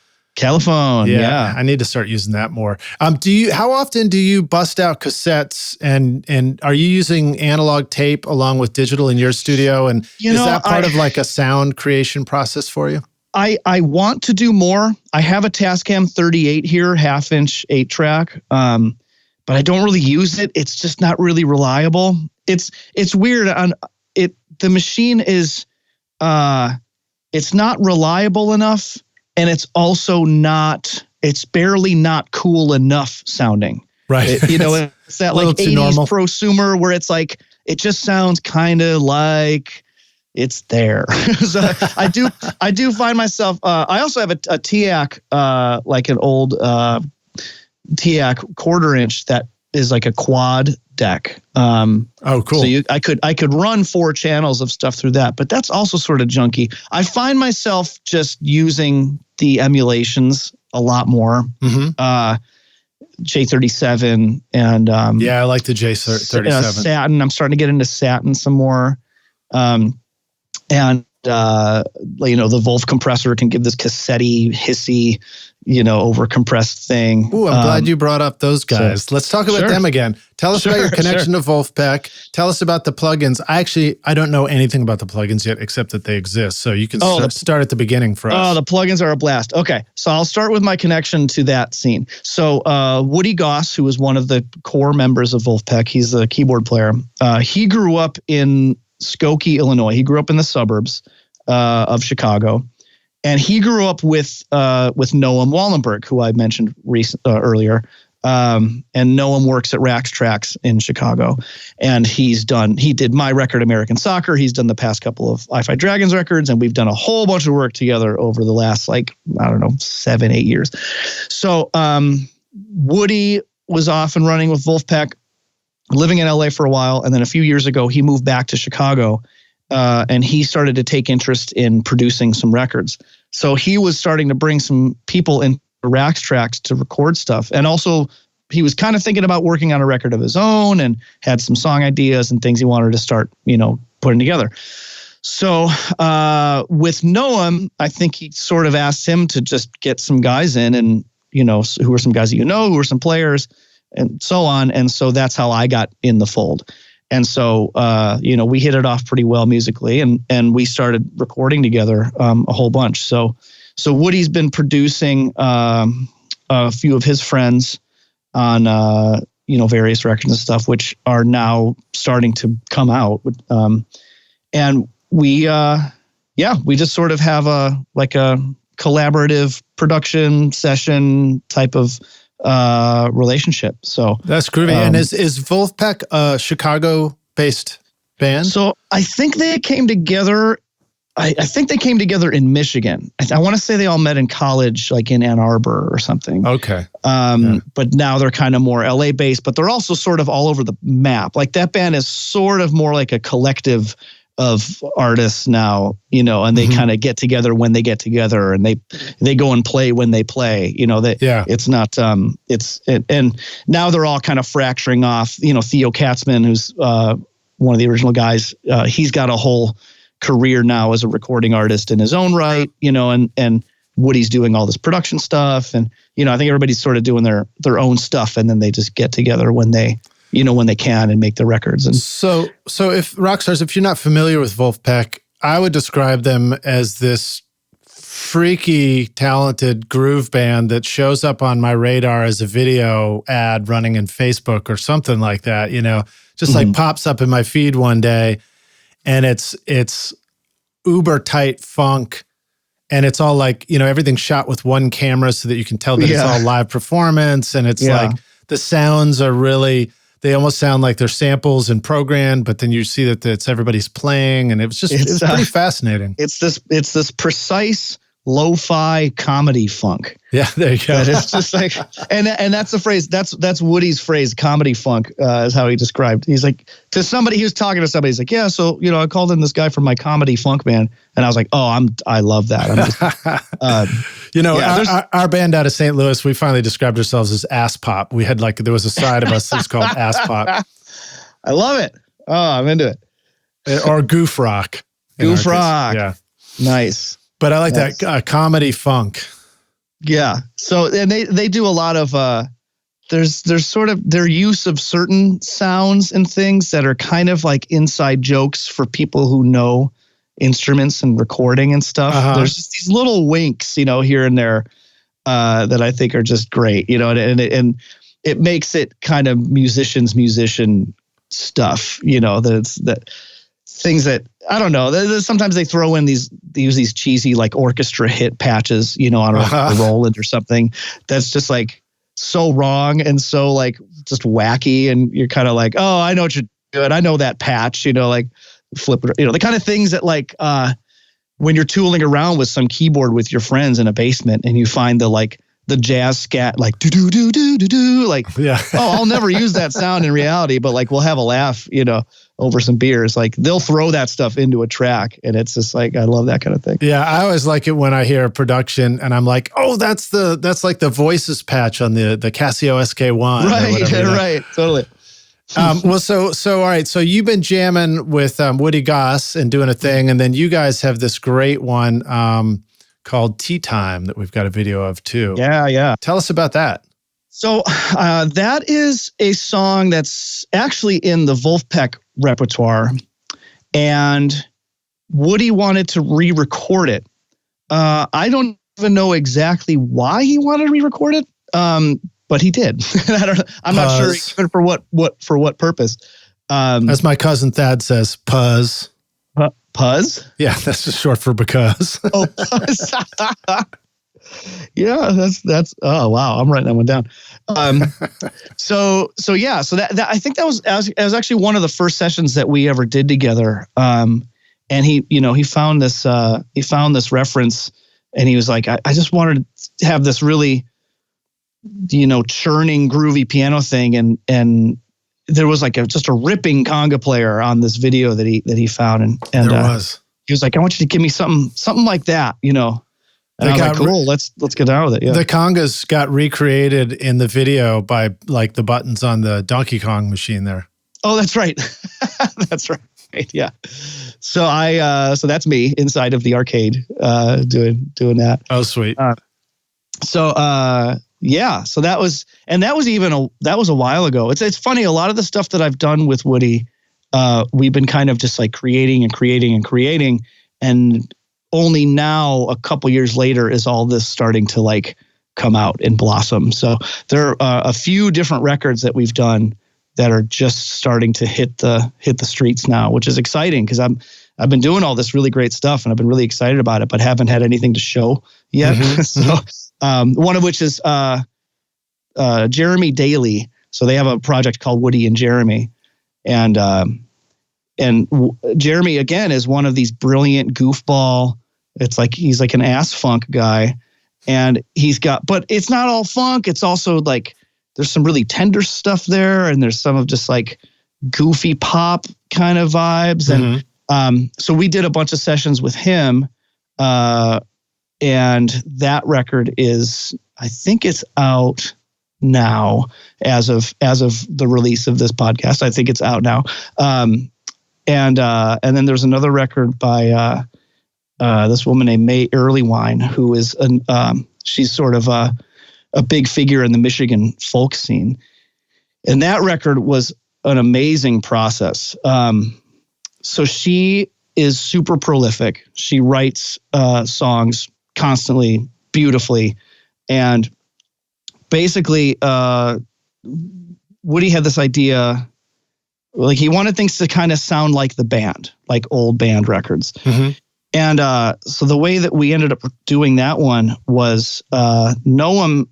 Yeah. I need to start using that more. How often do you bust out cassettes, and are you using analog tape along with digital in your studio? And is that part of like a sound creation process for you? I want to do more. I have a Tascam 38 here, 1/2-inch 8-track, but I don't really use it. It's just not really reliable. It's weird. The machine is it's not reliable enough, and it's also not. It's barely not cool enough sounding. Right. It's that like 80s prosumer where it's like it just sounds kind of like it's there. So I do find myself. I also have a TIAC, like an old TIAC 1/4-inch that is like a quad deck. Oh, cool. So I could run 4 channels of stuff through that, but that's also sort of junky. I find myself just using the emulations a lot more. Mm-hmm. J37 and I like the J37. Satin. I'm starting to get into Satin some more. The Vulf compressor can give this cassette-y, hissy, over-compressed thing. Ooh, I'm glad you brought up those guys. So, let's talk about them again. Tell us about your connection to Vulfpeck. Tell us about the plugins. I don't know anything about the plugins yet, except that they exist. So you can start at the beginning for us. Oh, the plugins are a blast. Okay, so I'll start with my connection to that scene. So Woody Goss, who was one of the core members of Vulfpeck, he's the keyboard player. He grew up in Skokie, Illinois. He grew up in the suburbs of Chicago, and he grew up with Noam Wallenberg, who I mentioned earlier. And Noam works at Trax in Chicago, and he did my record, American Soccer. He's done the past couple of I Fight Dragons records, and we've done a whole bunch of work together over the last 7-8 years. So Woody was off and running with Vulfpeck, living in LA for a while, and then a few years ago he moved back to Chicago, and he started to take interest in producing some records. So he was starting to bring some people into Trax to record stuff, and also he was kind of thinking about working on a record of his own, and had some song ideas and things he wanted to start, putting together. So with Noam, I think he sort of asked him to just get some guys in, and who are some guys that who are some players, and so on. And so that's how I got in the fold. And so, we hit it off pretty well musically, and we started recording together a whole bunch. So Woody's been producing a few of his friends on, various records and stuff, which are now starting to come out. And we just sort of have a collaborative production session type of relationship. So that's groovy. And is Vulfpeck a Chicago-based band? So I think they came together. I think they came together in Michigan. I want to say they all met in college, like in Ann Arbor or something. Okay. But now they're kind of more LA based, but they're also sort of all over the map. Like that band is sort of more like a collective of artists now, and they kind of get together when they get together, and they go and play when they play, it's not, and now they're all kind of fracturing off, Theo Katzman, who's one of the original guys, he's got a whole career now as a recording artist in his own right, and Woody's doing all this production stuff. And, I think everybody's sort of doing their own stuff, and then they just get together when they can and make the records. And so if Rockstars, if you're not familiar with Vulfpeck, I would describe them as this freaky, talented groove band that shows up on my radar as a video ad running in Facebook or something like that, just like pops up in my feed one day, and it's uber tight funk, and it's all like, everything's shot with one camera so that you can tell that it's all live performance, and it's like the sounds are really, they almost sound like they're samples and programmed, but then you see that it's everybody's playing, and it's pretty fascinating. It's this precise lo-fi comedy funk. Yeah, there you go. It's just like, and that's the phrase. That's Woody's phrase. Comedy funk is how he described. He's like, to somebody, he was talking to somebody. He's like, yeah, so I called in this guy from my comedy funk band, and I was like, oh, I love that. I'm just, our band out of St. Louis, we finally described ourselves as ass pop. We had there was a side of us that's called ass pop. I love it. Oh, I'm into it. Or goof rock. Goof rock. Yeah. Nice. But I like that comedy funk. Yeah. So, and they do a lot of, there's sort of their use of certain sounds and things that are kind of like inside jokes for people who know instruments and recording and stuff. There's just these little winks, here and there that I think are just great, and it makes it kind of musician stuff, that things that, I don't know, sometimes they throw in they use these cheesy like orchestra hit patches, on a Roland or something that's just like so wrong and so like just wacky, and you're kind of like, oh, I know what you're doing. I know that patch, like flip it, the kind of things that like when you're tooling around with some keyboard with your friends in a basement and you find the jazz scat, like do do do do do do, like oh, I'll never use that sound in reality, but like we'll have a laugh, over some beers. Like they'll throw that stuff into a track, and it's just like I love that kind of thing. Yeah, I always like it when I hear a production and I'm like, oh, that's like the voices patch on the Casio SK1. Right, right, totally. Well, so all right. So you've been jamming with Woody Goss and doing a thing, and then you guys have this great one called Tea Time that we've got a video of too. Yeah. Tell us about that. So that is a song that's actually in the Vulfpeck repertoire, and Woody wanted to re-record it. I don't even know exactly why he wanted to re-record it. But he did. I'm not sure even for what purpose. As my cousin Thad says, puzz. Puzz? Yeah, that's just short for because. Oh, puzz. Yeah, that's. Oh wow, I'm writing that one down. So that I think that was actually one of the first sessions that we ever did together. And he found this reference, and he was like, I just wanted to have this really, churning groovy piano thing, and there was like just a ripping conga player on this video that he found, and there was. He was like, I want you to give me something like that, And I was like, cool, let's get down with it. Yeah. The congas got recreated in the video by like the buttons on the Donkey Kong machine there. Oh, that's right. That's right. Yeah. So so that's me inside of the arcade doing that. Oh, sweet. Yeah, so that was a while ago. It's funny, a lot of the stuff that I've done with Woody, we've been kind of just like creating, and only now a couple years later is all this starting to like come out and blossom. So there are a few different records that we've done that are just starting to hit the streets now, which is exciting because I've been doing all this really great stuff and I've been really excited about it, but haven't had anything to show yet. So one of which is Jeremy Daly. So they have a project called Woody and Jeremy, and Jeremy again is one of these brilliant goofball. It's like he's like an ass funk guy, and but it's not all funk. It's also like there's some really tender stuff there, and there's some of just like goofy pop kind of vibes, and so we did a bunch of sessions with him. And that record I think it's out now as of the release of this podcast. I think it's out now. And then there's another record by this woman named May Earlywine, who is she's sort of a big figure in the Michigan folk scene. And that record was an amazing process. So she is super prolific. She writes songs constantly, beautifully. And basically, Woody had this idea, like he wanted things to kind of sound like the band, like old band records. And so the way that we ended up doing that one was Noam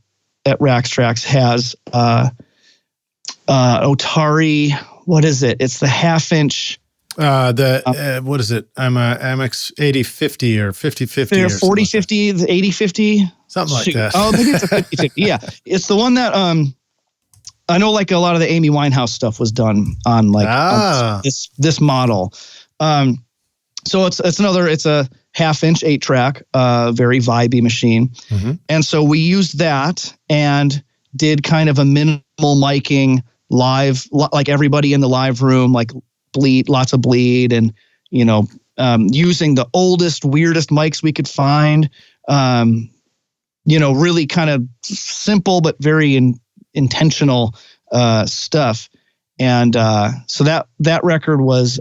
at Trax has Otari, what is it? It's the half-inch. What is it? I'm a MX 8050 or 5050 or 4050, the 8050. Something like that. Oh, maybe it's a 5050. Yeah. It's the one that I know like a lot of the Amy Winehouse stuff was done on like on this model. So it's a half-inch 8-track, very vibey machine. And so we used that and did kind of a minimal miking live, like everybody in the live room, like lots of bleed, and using the oldest, weirdest mics we could find. Really kind of simple but very intentional stuff. And so that record was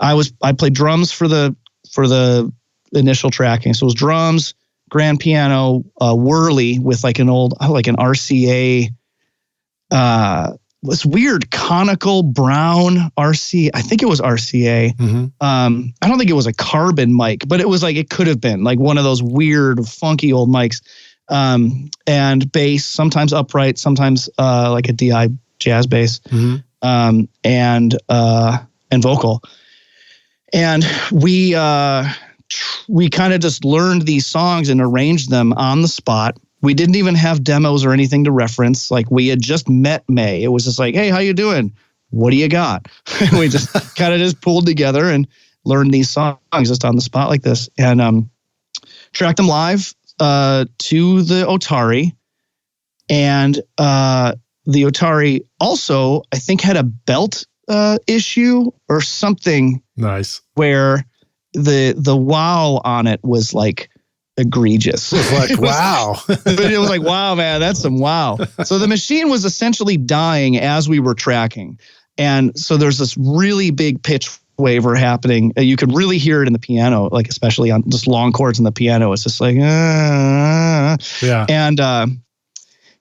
I played drums for the initial tracking. So it was drums, grand piano, whirly with like an RCA, this weird conical brown RC. I think it was RCA. Mm-hmm. I don't think it was a carbon mic, but it was like, it could have been like one of those weird, funky old mics. And bass, sometimes upright, sometimes like a DI jazz bass, and vocal. And we kind of just learned these songs and arranged them on the spot. We didn't even have demos or anything to reference. Like, we had just met May. It was just like, hey, how you doing? What do you got? We just kind of just pulled together and learned these songs just on the spot like this, and tracked them live to the Otari. And the Otari also, I think, had a belt issue or something. Nice. Where the wow on it was like egregious. It was like, wow. It was like, wow, man, that's some wow. So the machine was essentially dying as we were tracking. And so there's this really big pitch waver happening. You could really hear it in the piano, like especially on just long chords in the piano. It's just like, yeah. And,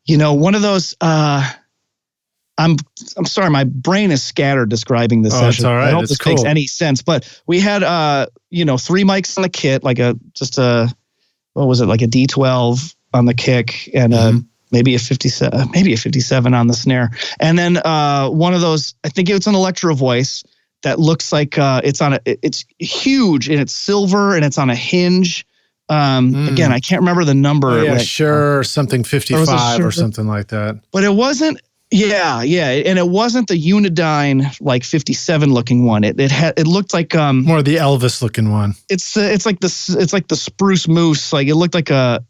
one of those, I'm sorry, my brain is scattered describing this session. It's all right. I hope this makes any sense. But we had, 3 mics on the kit, like like a D12 on the kick, and maybe a 57 on the snare. And then one of those, I think it's an Electro Voice that looks like it's huge and it's silver and it's on a hinge. Again, I can't remember the number. Oh, yeah, something 55 or something like that. But it wasn't. Yeah, and it wasn't the Unidyne like 57 looking one. It looked like more the Elvis looking one. It's like the Spruce Moose. Like it looked like a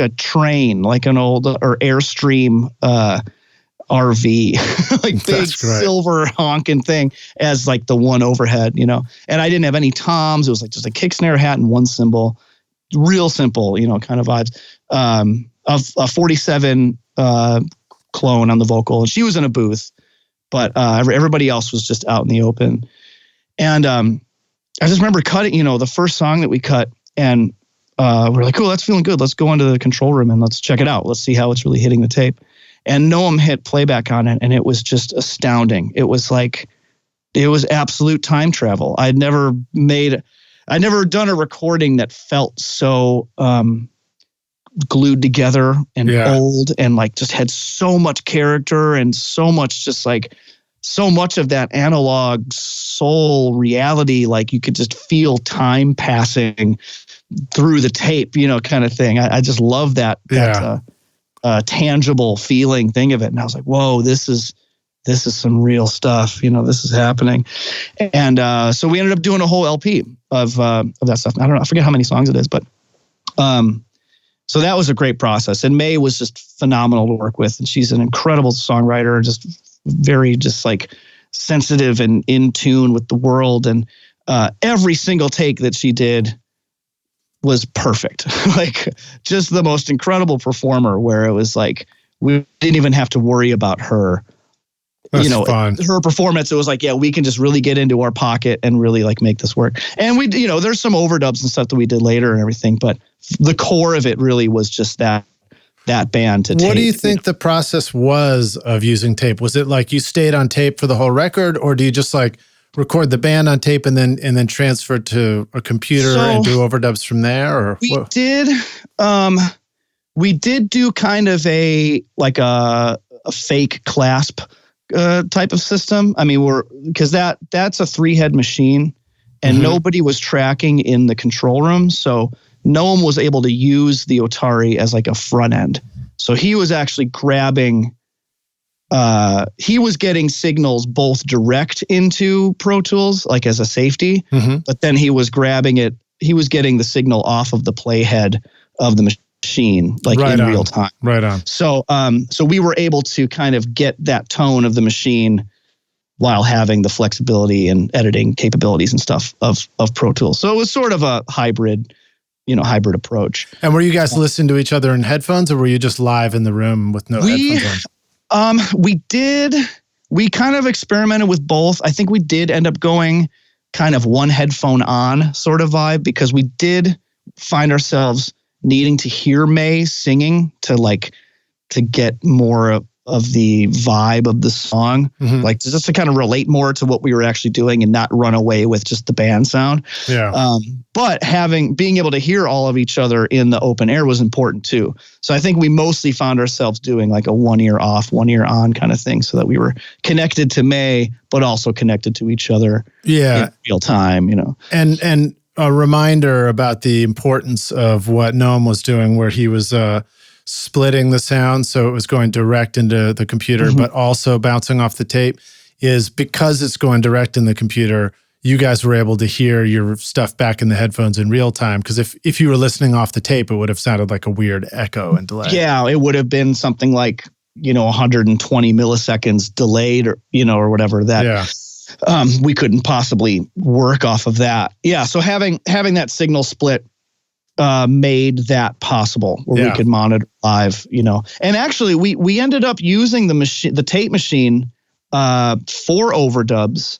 train, like an old or Airstream RV, like big silver honking thing as like the one overhead, And I didn't have any toms. It was like just a kick, snare, hat, and one cymbal. Real simple, kind of vibes. Of a 47 clone on the vocal, and she was in a booth, but everybody else was just out in the open. And I just remember cutting, the first song that we cut, and we're like, cool, that's feeling good. Let's go into the control room and let's check it out. Let's see how it's really hitting the tape. And Noam hit playback on it, and it was just astounding. It was absolute time travel. I'd never done a recording that felt so glued together and old and like just had so much character and so much just like so much of that analog soul reality. Like you could just feel time passing through the tape, kind of thing. I just love that tangible feeling thing of it. And I was like, whoa, this is some real stuff. This is happening. And so we ended up doing a whole LP of that stuff. I forget how many songs it is, but so that was a great process. And May was just phenomenal to work with. And she's an incredible songwriter, just very just like sensitive and in tune with the world. And every single take that she did was perfect. Like just the most incredible performer, where it was like, we didn't even have to worry about her. That's fun. Her performance, it was like, yeah, we can just really get into our pocket and really like make this work. And we, there's some overdubs and stuff that we did later and everything, but the core of it really was just that band to tape. What do you think the process was of using tape? Was it like you stayed on tape for the whole record, or do you just like record the band on tape and then transfer to a computer and do overdubs from there? Or we did do kind of a fake clasp type of system. I mean, because that's a 3-head machine, and nobody was tracking in the control room. So Noam was able to use the Otari as like a front end. So he was actually grabbing, he was getting signals both direct into Pro Tools, like as a safety, but then he was grabbing it. He was getting the signal off of the playhead of the machine, like in real time. Right on. So, so we were able to kind of get that tone of the machine while having the flexibility and editing capabilities and stuff of Pro Tools. So it was sort of a hybrid approach. And were you guys listening to each other in headphones, or were you just live in the room with no headphones on? We kind of experimented with both. I think we did end up going kind of one headphone on sort of vibe, because we did find ourselves needing to hear May singing to get more of the vibe of the song, like just to kind of relate more to what we were actually doing and not run away with just the band sound. Yeah. But being able to hear all of each other in the open air was important too. So I think we mostly found ourselves doing like a 1 ear off, 1 ear on kind of thing, so that we were connected to May, but also connected to each other in real time, And a reminder about the importance of what Noam was doing, where he was splitting the sound so it was going direct into the computer, but also bouncing off the tape, is because it's going direct in the computer, you guys were able to hear your stuff back in the headphones in real time. Because if you were listening off the tape, it would have sounded like a weird echo and delay. Yeah, it would have been something like, 120 milliseconds delayed or whatever that. Yeah. We couldn't possibly work off of that. Yeah, so having that signal split made that possible, where we could monitor live, And actually, we ended up using the tape machine for overdubs,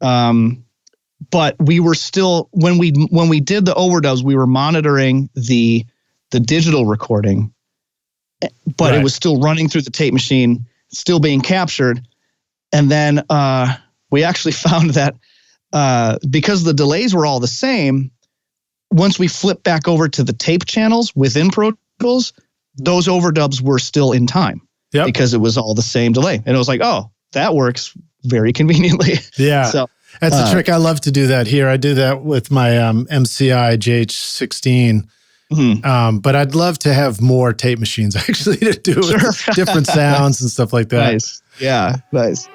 but we were still when we did the overdubs, we were monitoring the digital recording, but it was still running through the tape machine, still being captured, and then we actually found that because the delays were all the same, once we flipped back over to the tape channels within Pro Tools, those overdubs were still in time because it was all the same delay. And it was like, oh, that works very conveniently. Yeah. So that's a trick. I love to do that here. I do that with my MCI JH16. But I'd love to have more tape machines actually to do with different sounds and stuff like that. Nice. Yeah, nice.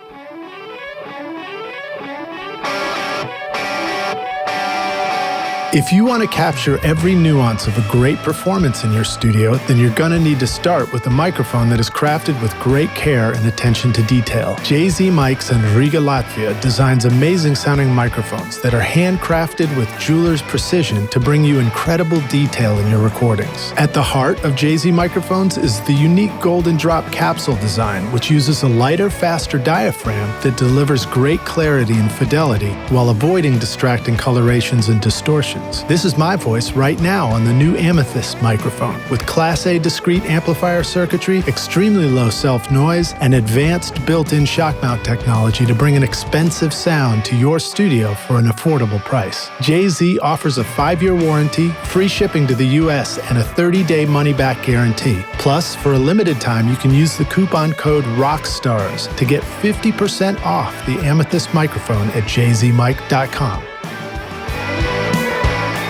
If you want to capture every nuance of a great performance in your studio, then you're going to need to start with a microphone that is crafted with great care and attention to detail. JZ Mics in Riga, Latvia designs amazing sounding microphones that are handcrafted with jeweler's precision to bring you incredible detail in your recordings. At the heart of JZ microphones is the unique Golden Drop capsule design, which uses a lighter, faster diaphragm that delivers great clarity and fidelity while avoiding distracting colorations and distortions. This is my voice right now on the new Amethyst microphone with Class A discrete amplifier circuitry, extremely low self-noise, and advanced built-in shock mount technology to bring an expensive sound to your studio for an affordable price. JZ offers a 5-year warranty, free shipping to the US, and a 30-day money-back guarantee. Plus, for a limited time, you can use the coupon code ROCKSTARS to get 50% off the Amethyst microphone at jzmic.com.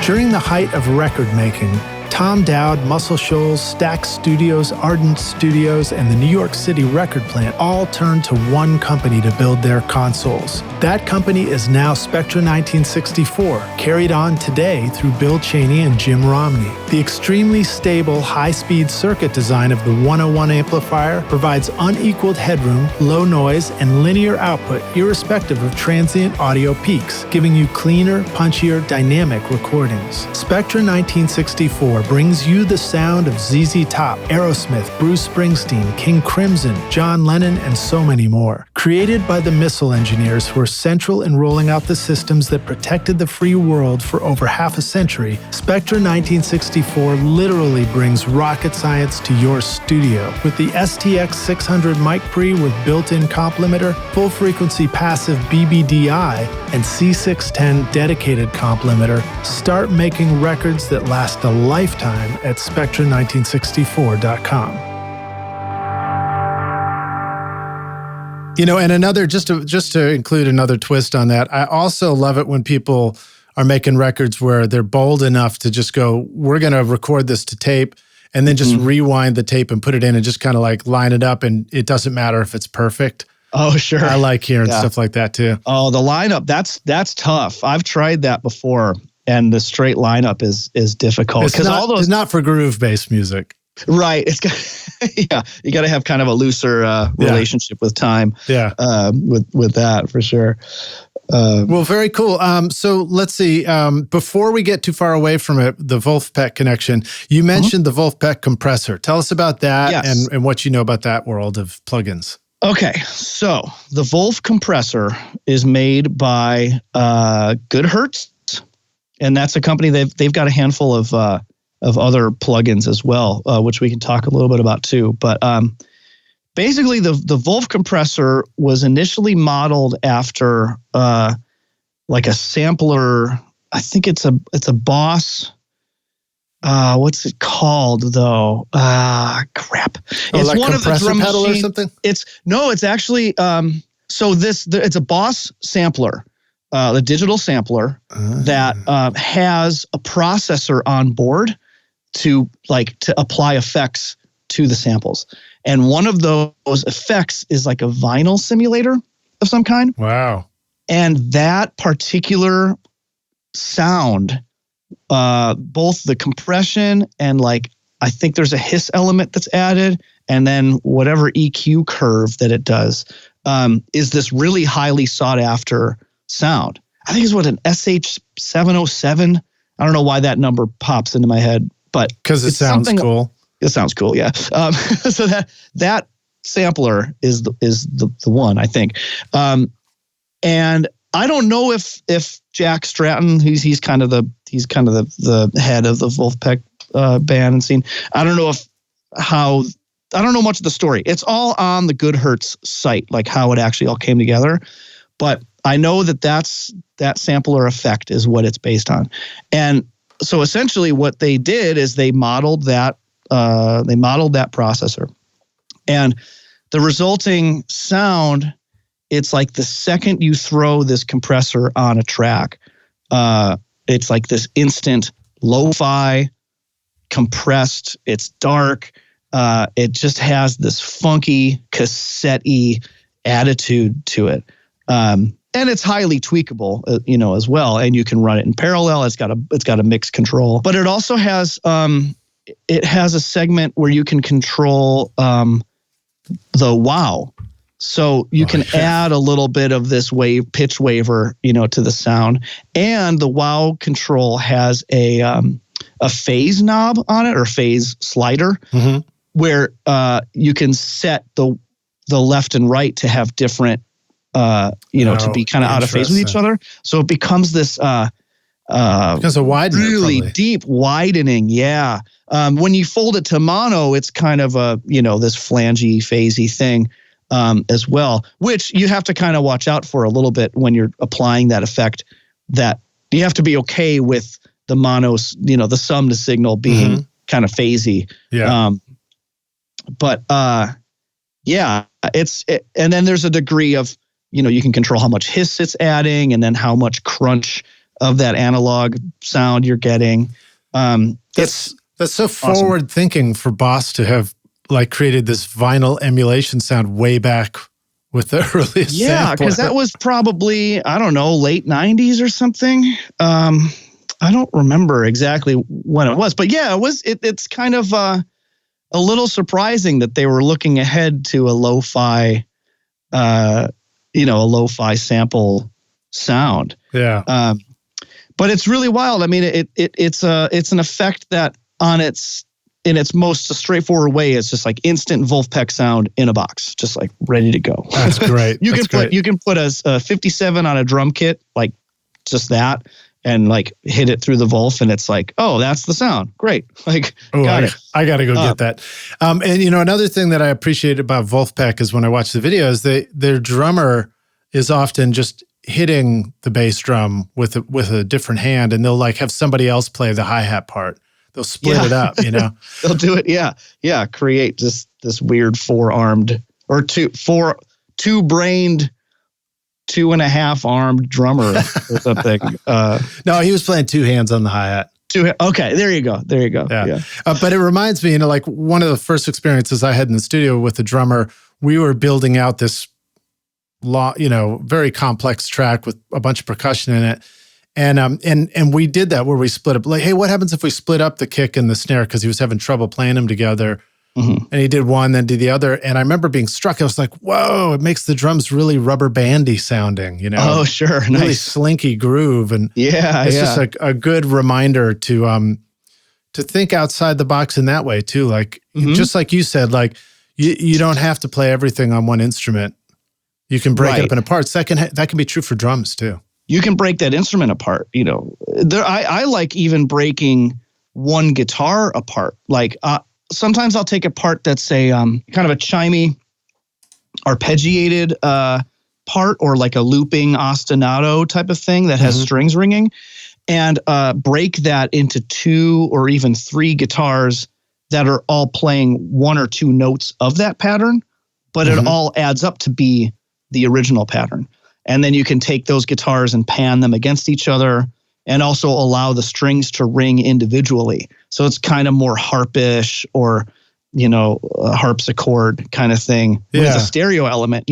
During the height of record making, Tom Dowd, Muscle Shoals, Stax Studios, Ardent Studios, and the New York City record plant all turned to one company to build their consoles. That company is now Spectra 1964, carried on today through Bill Cheney and Jim Romney. The extremely stable, high-speed circuit design of the 101 amplifier provides unequaled headroom, low noise, and linear output irrespective of transient audio peaks, giving you cleaner, punchier, dynamic recordings. Spectra 1964 brings you the sound of ZZ Top, Aerosmith, Bruce Springsteen, King Crimson, John Lennon, and so many more. Created by the missile engineers who were central in rolling out the systems that protected the free world for over half a century, Spectra 1964 literally brings rocket science to your studio. With the STX 600 mic pre with built-in comp limiter, full frequency passive BBDI, and C610 dedicated comp limiter, start making records that last a lifetime at spectra1964.com. And another, just to include another twist on that, I also love it when people are making records where they're bold enough to just go, we're going to record this to tape, and then just rewind the tape and put it in and just kind of like line it up, and it doesn't matter if it's perfect. Oh, sure. I like hearing stuff like that too. Oh, the lineup, that's tough. I've tried that before. And the straight lineup is difficult because it's not for groove-based music, right? It's got, you got to have kind of a looser relationship with time. Yeah, with that for sure. Well, very cool. So let's see. Before we get too far away from it, the Vulfpeck connection, you mentioned the Vulfpeck compressor. Tell us about that and what you know about that world of plugins. Okay, so the Vulf compressor is made by Goodhertz, and that's a company they've got a handful of other plugins as well, which we can talk a little bit about too. But basically, the Vulf compressor was initially modeled after like a sampler. I think it's a Boss. What's it called though? Crap. Oh, It's like one of the compressor drum pedal machine. or something? It's actually it's a Boss sampler, the digital sampler that has a processor on board to apply effects to the samples. And one of those effects is like a vinyl simulator of some kind. Wow. And that particular sound, both the compression and I think there's a hiss element that's added, and then whatever EQ curve that it does, is this really highly sought after sound. I think it's an SH707. I don't know why that number pops into my head, but because it sounds cool. It sounds cool, yeah. So that sampler is the one, I think. And I don't know if Jack Stratton, he's kind of the head of the Vulfpeck band and scene. I don't know I don't know much of the story. It's all on the Goodhertz site, like how it actually all came together. But I know that sampler effect is what it's based on. And so essentially what they did is they modeled that processor. And the resulting sound, it's like the second you throw this compressor on a track, it's like this instant lo-fi, compressed, it's dark. It just has this funky cassette-y attitude to it. And it's highly tweakable, as well. And you can run it in parallel. It's got a mix control, but it also has a segment where you can control the wow. So you can add a little bit of this pitch waiver, to the sound. And the wow control has a phase knob on it, or phase slider, where you can set the left and right to have different, to be kind of out of phase with each other. So it becomes this because of widening, really probably. Deep widening. Yeah. When you fold it to mono, it's kind of this flangey, phasey thing. As well, which you have to kind of watch out for a little bit when you're applying that effect, that you have to be okay with the monos, the sum to signal being kind of phasey. Yeah. And then there's a degree of, you can control how much hiss it's adding, and then how much crunch of that analog sound you're getting. That's so forward thinking for Boss to have created this vinyl emulation sound way back with the earliest sampler. Because that was probably, I don't know, late 90s or something. I don't remember exactly when it was, but yeah, it's kind of a little surprising that they were looking ahead to a lo-fi, a lo-fi sample sound. Yeah. But it's really wild. I mean, it's an effect that in its most straightforward way, it's just like instant Vulfpeck sound in a box, just like ready to go. That's great. You can put a 57 on a drum kit, like just that, and hit it through the Vulf, and it's like, oh, that's the sound. Great. I got to go get that. And another thing that I appreciate about Vulfpeck is when I watch the videos, their drummer is often just hitting the bass drum with a different hand, and they'll have somebody else play the hi-hat part. They'll split it up, They'll do it, yeah. Create just this weird four-armed or two-brained, 2.5-armed drummer or something. No, he was playing two hands on the hi-hat. Okay, there you go. Yeah. But it reminds me, one of the first experiences I had in the studio with the drummer, we were building out this very complex track with a bunch of percussion in it. And we did that where we split up. Hey, what happens if we split up the kick and the snare? Because he was having trouble playing them together. And he did one, then did the other. And I remember being struck. I was like, whoa, it makes the drums really rubber bandy sounding, Oh, sure. Really Nice. slinky groove. And it's just a good reminder to think outside the box in that way too. Just like you said, You don't have to play everything on one instrument. You can break it up into parts. That can be true for drums too. You can break that instrument apart. I like even breaking one guitar apart. Like sometimes I'll take a part that's a kind of a chimey, arpeggiated part, or like a looping ostinato type of thing that has strings ringing, and break that into 2 or even 3 guitars that are all playing 1 or 2 notes of that pattern, but it all adds up to be the original pattern. And then you can take those guitars and pan them against each other, and also allow the strings to ring individually. So it's kind of more harpish, or, a harpsichord kind of thing with a stereo element,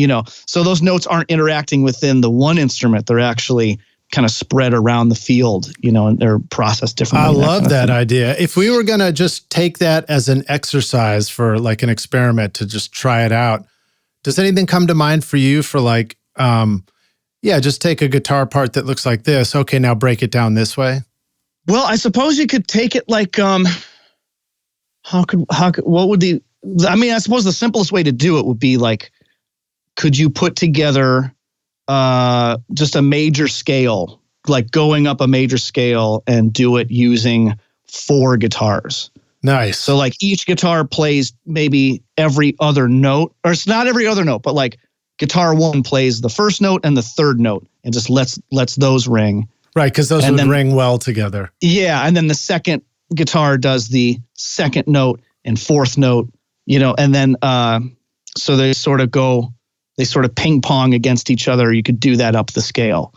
So those notes aren't interacting within the one instrument. They're actually kind of spread around the field, and they're processed differently. I love that idea. If we were going to just take that as an exercise for like an experiment to just try it out, does anything come to mind for you for like, just take a guitar part that looks like this. Okay, now break it down this way. Well, I suppose you could take it like, I suppose the simplest way to do it would be like, could you put together just a major scale, like going up a major scale, and do it using 4 guitars? Nice. So like each guitar plays maybe every other note, or it's not every other note, but like guitar 1 plays the first note and the third note, and just lets those ring. Right, because those would ring well together. Yeah, and then the second guitar does the second note and fourth note, and then so they sort of ping pong against each other. You could do that up the scale.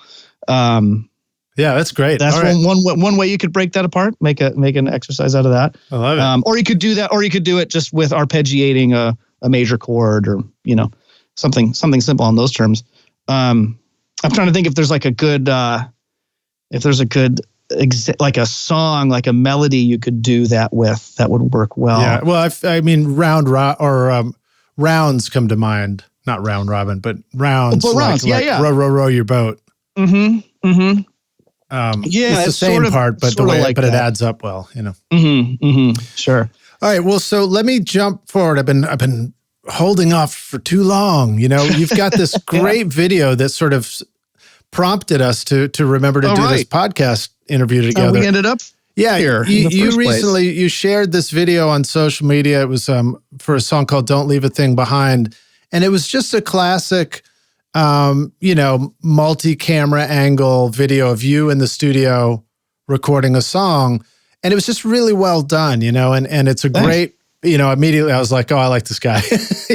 Yeah, that's great. That's one way you could break that apart. Make an exercise out of that. I love it. Or you could do that, or you could do it just with arpeggiating a major chord, or something simple on those terms. I'm trying to think if there's like a good like a song, like a melody you could do that with that would work well. Yeah, well, rounds come to mind. Not round robin, but rounds. But rounds, like row your boat. Mm-hmm. Mm-hmm. It's the same part, but it adds up well. Mm-hmm. Mm-hmm. Sure. All right. Well, so let me jump forward. I've been holding off for too long. You've got this great video that sort of prompted us to remember to do this podcast interview together. We ended up here. You recently you shared this video on social media. It was for a song called "Don't Leave a Thing Behind," and it was just a classic, multi-camera angle video of you in the studio recording a song, and it was just really well done. And it's a great. Immediately I was like, oh, I like this guy. This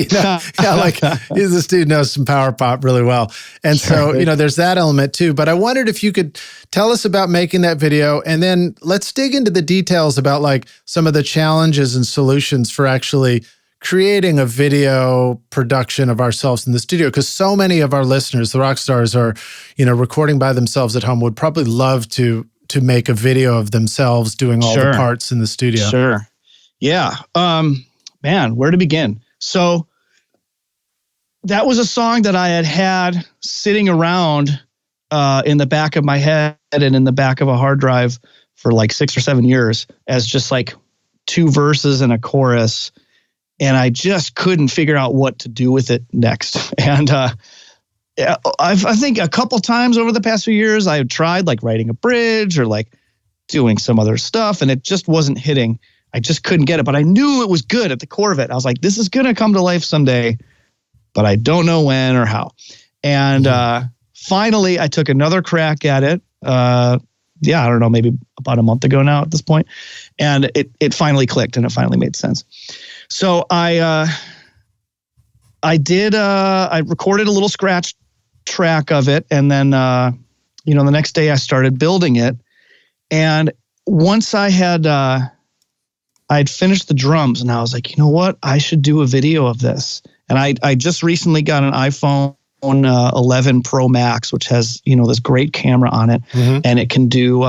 dude knows some power pop really well. And so, there's that element too. But I wondered if you could tell us about making that video, and then let's dig into the details about like some of the challenges and solutions for actually creating a video production of ourselves in the studio. Because so many of our listeners, the rock stars, are, recording by themselves at home, would probably love to make a video of themselves doing all the parts in the studio. Sure. Yeah. Man, where to begin? So that was a song that I had sitting around in the back of my head and in the back of a hard drive for like 6 or 7 years as just like 2 verses and a chorus. And I just couldn't figure out what to do with it next. And I think a couple times over the past few years, I've tried like writing a bridge or like doing some other stuff, and it just wasn't hitting. I just couldn't get it, but I knew it was good at the core of it. I was like, this is going to come to life someday, but I don't know when or how. And finally, I took another crack at it. I don't know, maybe about a month ago now at this point. And it finally clicked, and it finally made sense. So I recorded a little scratch track of it. And then, the next day I started building it. And once I'd finished the drums, and I was like, you know what? I should do a video of this. And I just recently got an iPhone 11 Pro Max, which has, this great camera on it. Mm-hmm. And it can do,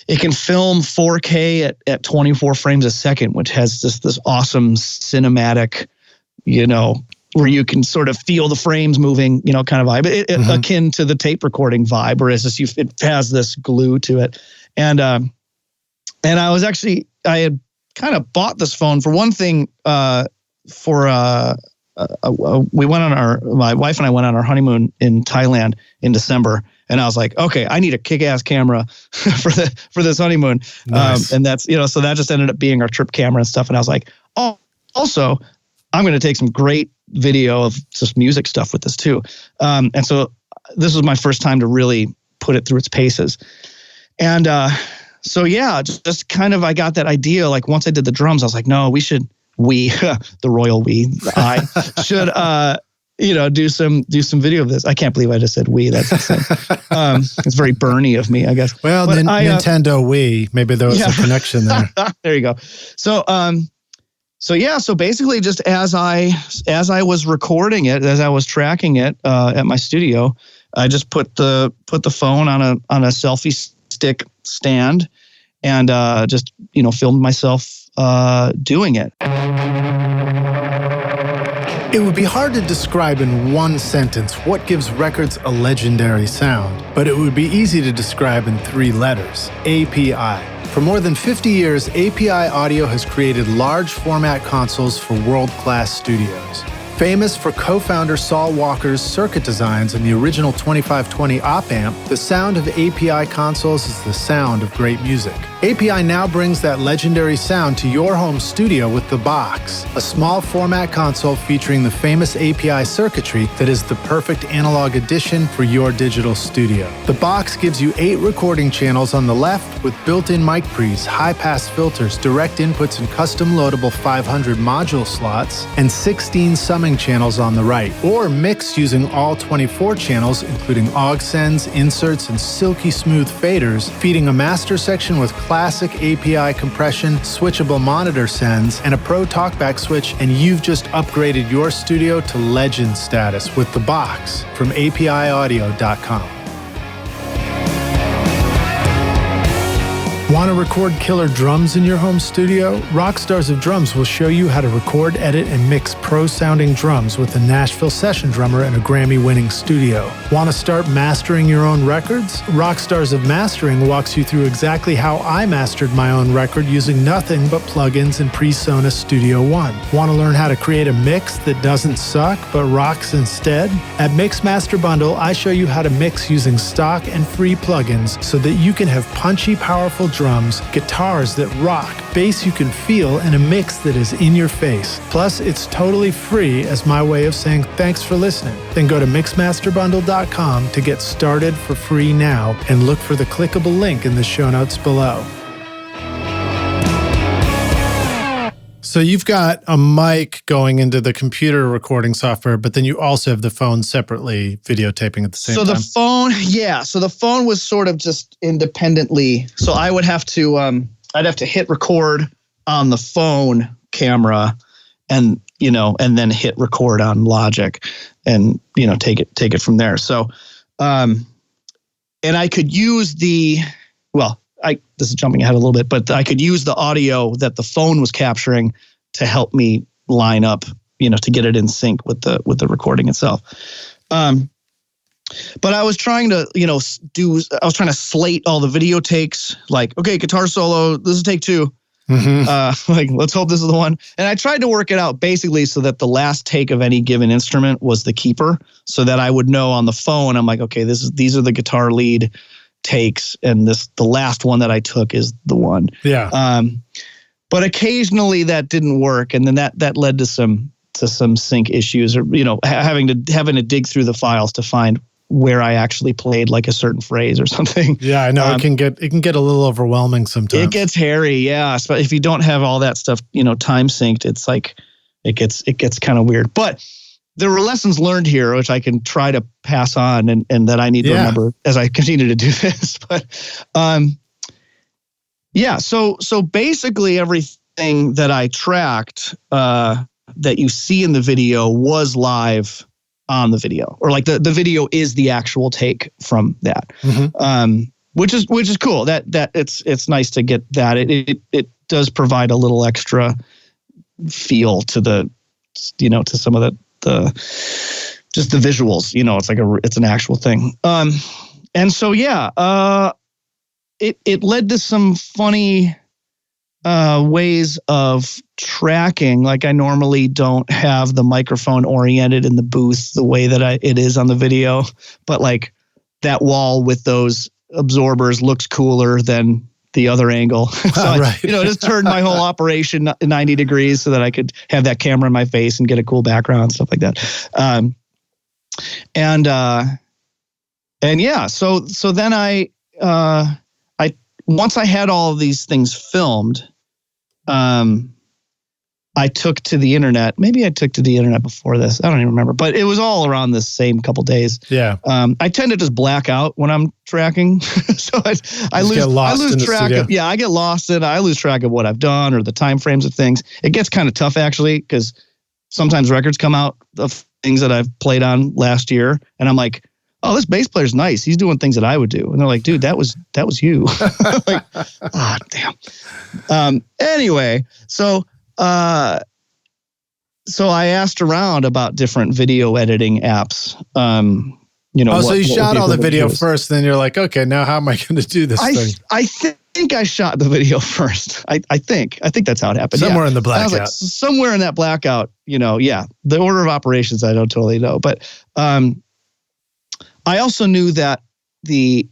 it can film 4K at 24 frames a second, which has just this awesome cinematic, where you can sort of feel the frames moving, kind of vibe. It akin to the tape recording vibe, whereas it has this glue to it. And I had kind of bought this phone for one thing. we went on my wife and I went on our honeymoon in Thailand in December, and I was like, okay, I need a kick-ass camera for this honeymoon. Nice. And that's, so that just ended up being our trip camera and stuff. And I was like, oh, also I'm going to take some great video of just music stuff with this too. And so this was my first time to really put it through its paces. And so yeah, just kind of, I got that idea. Like once I did the drums, I was like, no, the royal I should, do some video of this. I can't believe I just said we. That's insane. It's very Bernie of me, I guess. Well, Nintendo Wii, maybe there was a connection there. There you go. So basically just as I was recording it, as I was tracking it at my studio, I just put the phone on a selfie stick stand and just filmed myself doing it. It would be hard to describe in one sentence what gives records a legendary sound, but it would be easy to describe in 3 letters: API. For more than 50 years, API Audio has created large format consoles for world-class studios. Famous for co-founder Saul Walker's circuit designs and the original 2520 op-amp, the sound of API consoles is the sound of great music. API now brings that legendary sound to your home studio with the Box, a small format console featuring the famous API circuitry that is the perfect analog addition for your digital studio. The Box gives you 8 recording channels on the left with built-in mic pre's, high-pass filters, direct inputs, and custom loadable 500 module slots, and 16 summing channels on the right, or mix using all 24 channels, including aux sends, inserts, and silky smooth faders, feeding a master section with classic API compression, switchable monitor sends, and a Pro TalkBack switch, and you've just upgraded your studio to legend status with the Box from APIaudio.com. Want to record killer drums in your home studio? Rockstars of Drums will show you how to record, edit, and mix pro-sounding drums with a Nashville session drummer in a Grammy-winning studio. Want to start mastering your own records? Rockstars of Mastering walks you through exactly how I mastered my own record using nothing but plugins in PreSonus Studio One. Want to learn how to create a mix that doesn't suck but rocks instead? At Mixmaster Bundle, I show you how to mix using stock and free plugins so that you can have punchy, powerful drums, guitars that rock, bass you can feel, and a mix that is in your face. Plus, it's totally free as my way of saying thanks for listening. Then go to mixmasterbundle.com to get started for free now and look for the clickable link in the show notes below. So you've got a mic going into the computer recording software, but then you also have the phone separately videotaping at the same time. So the phone was sort of just independently. So I would have to, I'd have to hit record on the phone camera, and then hit record on Logic, and take it from there. So, and I could use this is jumping ahead a little bit, but I could use the audio that the phone was capturing to help me line up, to get it in sync with the recording itself. But I was trying to, slate all the video takes, like, okay, guitar solo, this is take 2. Mm-hmm. Let's hope this is the one. And I tried to work it out basically so that the last take of any given instrument was the keeper, so that I would know on the phone, I'm like, okay, these are the guitar lead takes, and the last one that I took is the one. Yeah. But occasionally that didn't work, and then that led to some sync issues, or having to dig through the files to find where I actually played like a certain phrase or something. Yeah, I know it can get a little overwhelming sometimes. It gets hairy, yeah. But if you don't have all that stuff, time synced, it's like it gets kind of weird. But there were lessons learned here, which I can try to pass on, and that I need to remember as I continue to do this. But so basically everything that I tracked that you see in the video was live on the video, or like the video is the actual take from that, which is cool. That it's nice to get that. It does provide a little extra feel to the to some of the just the visuals, it's like it's an actual thing. And so, it led to some funny ways of tracking. Like I normally don't have the microphone oriented in the booth the way that it is on the video, but like that wall with those absorbers looks cooler than the other angle. So right. I just turned my whole operation 90 degrees so that I could have that camera in my face and get a cool background and stuff like that. So then I once I had all of these things filmed, I took to the internet. Maybe I took to the internet before this. I don't even remember, but it was all around this same couple days. Yeah. I tend to just black out when I'm tracking. So I lose track of, I get lost in, I lose track of what I've done or the time frames of things. It gets kind of tough actually, because sometimes records come out of things that I've played on last year. And I'm like, oh, this bass player's nice. He's doing things that I would do. And they're like, dude, that was you. Like, damn. Anyway, so I asked around about different video editing apps. So you shot all the video first, then you're like, okay, now how am I going to do this thing? I think I shot the video first. I think that's how it happened. Somewhere in the blackout. Like, somewhere in that blackout, the order of operations, I don't totally know. But I also knew that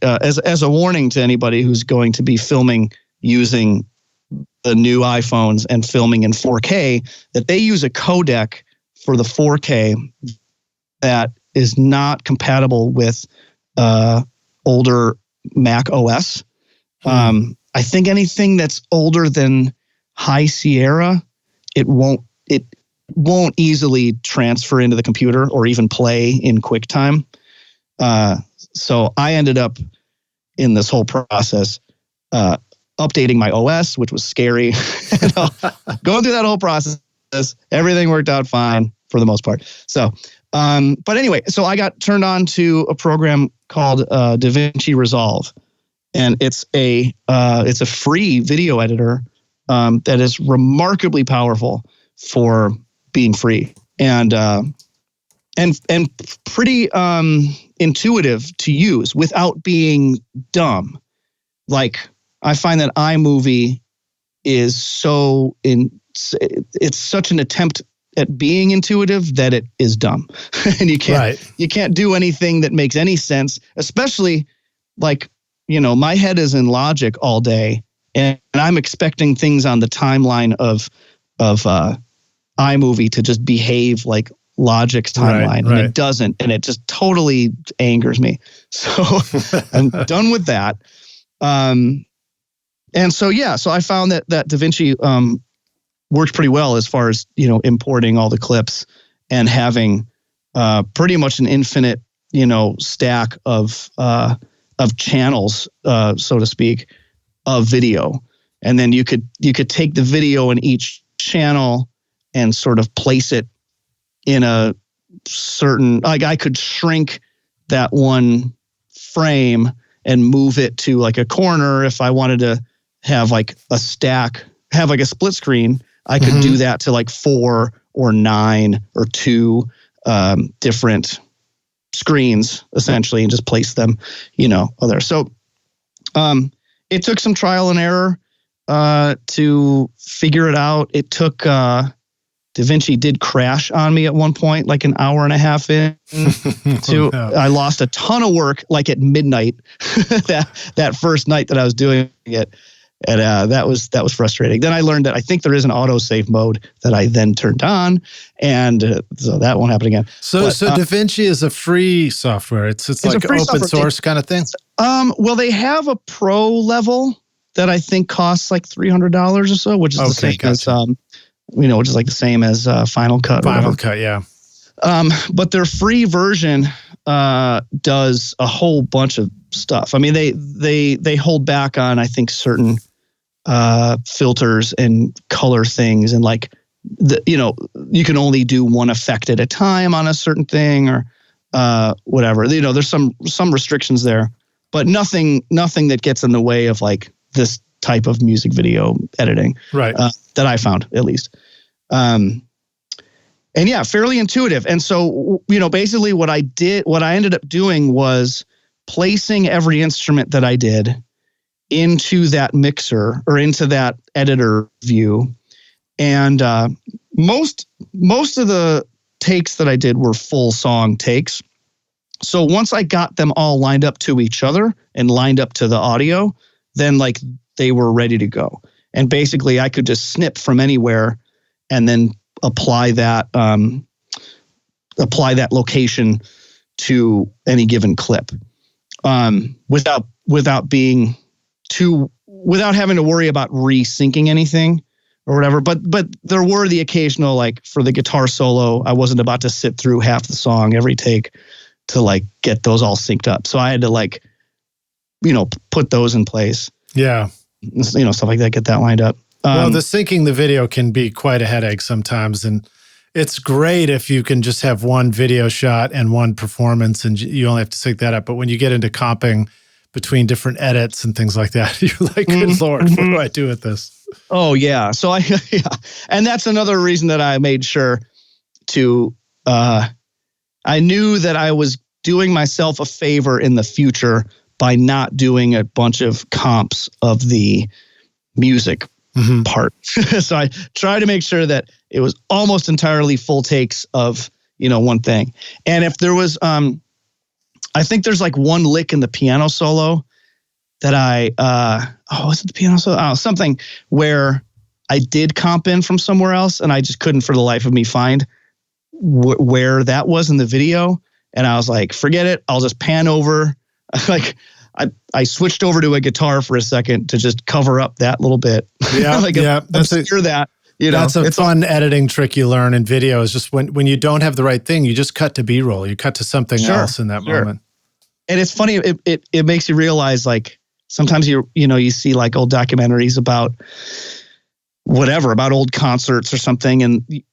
as a warning to anybody who's going to be filming using the new iPhones and filming in 4K, that they use a codec for the 4K that is not compatible with older Mac OS. I think anything that's older than High Sierra, it won't easily transfer into the computer or even play in QuickTime. So I ended up in this whole process updating my OS, which was scary. Going through that whole process, everything worked out fine for the most part. So, but anyway, so I got turned on to a program called DaVinci Resolve, and it's a free video editor that is remarkably powerful for being free and pretty intuitive to use without being dumb. Like I find that iMovie is it's such an attempt at being intuitive that it is dumb. And you can't do anything that makes any sense, especially like, my head is in Logic all day and I'm expecting things on the timeline of iMovie to just behave like Logic's timeline, and it doesn't, and it just totally angers me. So I'm done with that. And so I found that DaVinci works pretty well as far as importing all the clips and having pretty much an infinite stack of channels, so to speak, of video, and then you could take the video in each channel and sort of place it in a certain, like I could shrink that one frame and move it to like a corner. If I wanted to have like a split screen, I could do that to like 4 or 9 or 2 different screens essentially, and just place them, there. So it took some trial and error to figure it out. It took DaVinci did crash on me at one point, like an hour and a half in. I lost a ton of work, like at midnight, that first night that I was doing it, and that was frustrating. Then I learned that I think there is an autosave mode that I then turned on, and so that won't happen again. So DaVinci is a free software. It's like open source kind of thing. Well, they have a pro level that I think costs like $300 or so, which is the same as which is like the same as Final Cut. Final Cut, yeah. But their free version does a whole bunch of stuff. I mean, they hold back on, I think, certain filters and color things, and like you can only do one effect at a time on a certain thing or whatever. There's some restrictions there, but nothing that gets in the way of like this type of music video editing, right? That I found, at least. And fairly intuitive. And so, basically what I ended up doing was placing every instrument that I did into that mixer or into that editor view. And most of the takes that I did were full song takes. So once I got them all lined up to each other and lined up to the audio, then like they were ready to go. And basically I could just snip from anywhere and then apply that location to any given clip, without having to worry about resyncing anything or whatever. But there were the occasional, like for the guitar solo, I wasn't about to sit through half the song every take to like get those all synced up. So I had to like, put those in place. Yeah. Stuff like that, get that lined up. Well, the syncing the video can be quite a headache sometimes. And it's great if you can just have one video shot and one performance and you only have to sync that up. But when you get into comping between different edits and things like that, you're like, good Lord, what do I do with this? Oh, yeah. So and that's another reason that I made sure to, I knew that I was doing myself a favor in the future by not doing a bunch of comps of the music part. So I tried to make sure that it was almost entirely full takes of, one thing. And if there was, I think there's like one lick in the piano solo that was it the piano solo? Oh, something where I did comp in from somewhere else and I just couldn't for the life of me find where that was in the video. And I was like, forget it. I'll just pan over. Like I switched over to a guitar for a second to just cover up that little bit. Yeah. Like obscure that. That's a fun editing trick you learn in video is just when you don't have the right thing, you just cut to B-roll. You cut to something else in that moment. And it's funny. It makes you realize like sometimes you see like old documentaries about old concerts or something. And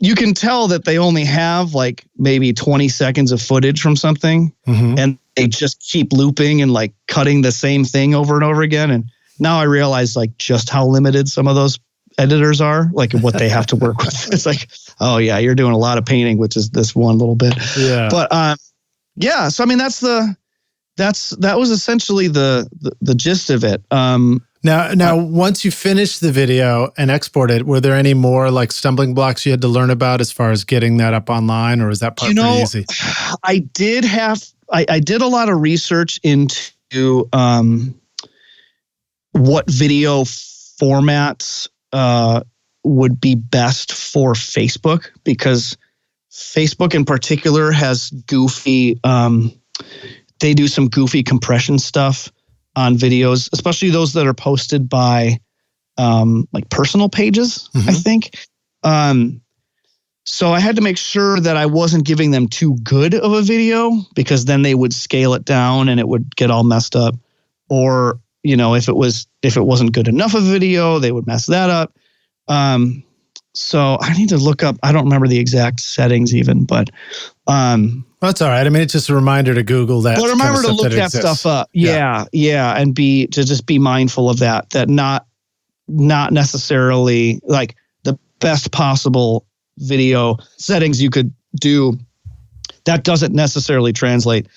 you can tell that they only have like maybe 20 seconds of footage from something and they just keep looping and like cutting the same thing over and over again. And now I realize like just how limited some of those editors are, like what they have to work with. It's like, oh yeah, you're doing a lot of painting, which is this one little bit. Yeah. But so I mean that was essentially the gist of it. Now, once you finished the video and exported, were there any more like stumbling blocks you had to learn about as far as getting that up online, or is that part pretty easy? I did a lot of research into what video formats would be best for Facebook, because Facebook in particular has goofy, they do some goofy compression stuff on videos, especially those that are posted by like personal pages, I think. So I had to make sure that I wasn't giving them too good of a video, because then they would scale it down and it would get all messed up. Or, if it wasn't good enough of a video, they would mess that up. So I need to look up, I don't remember the exact settings even, but that's all right. I mean, it's just a reminder to Google that. But remember to look that stuff up. Yeah. And to just be mindful of that not necessarily like the best possible video settings you could do. That doesn't necessarily translate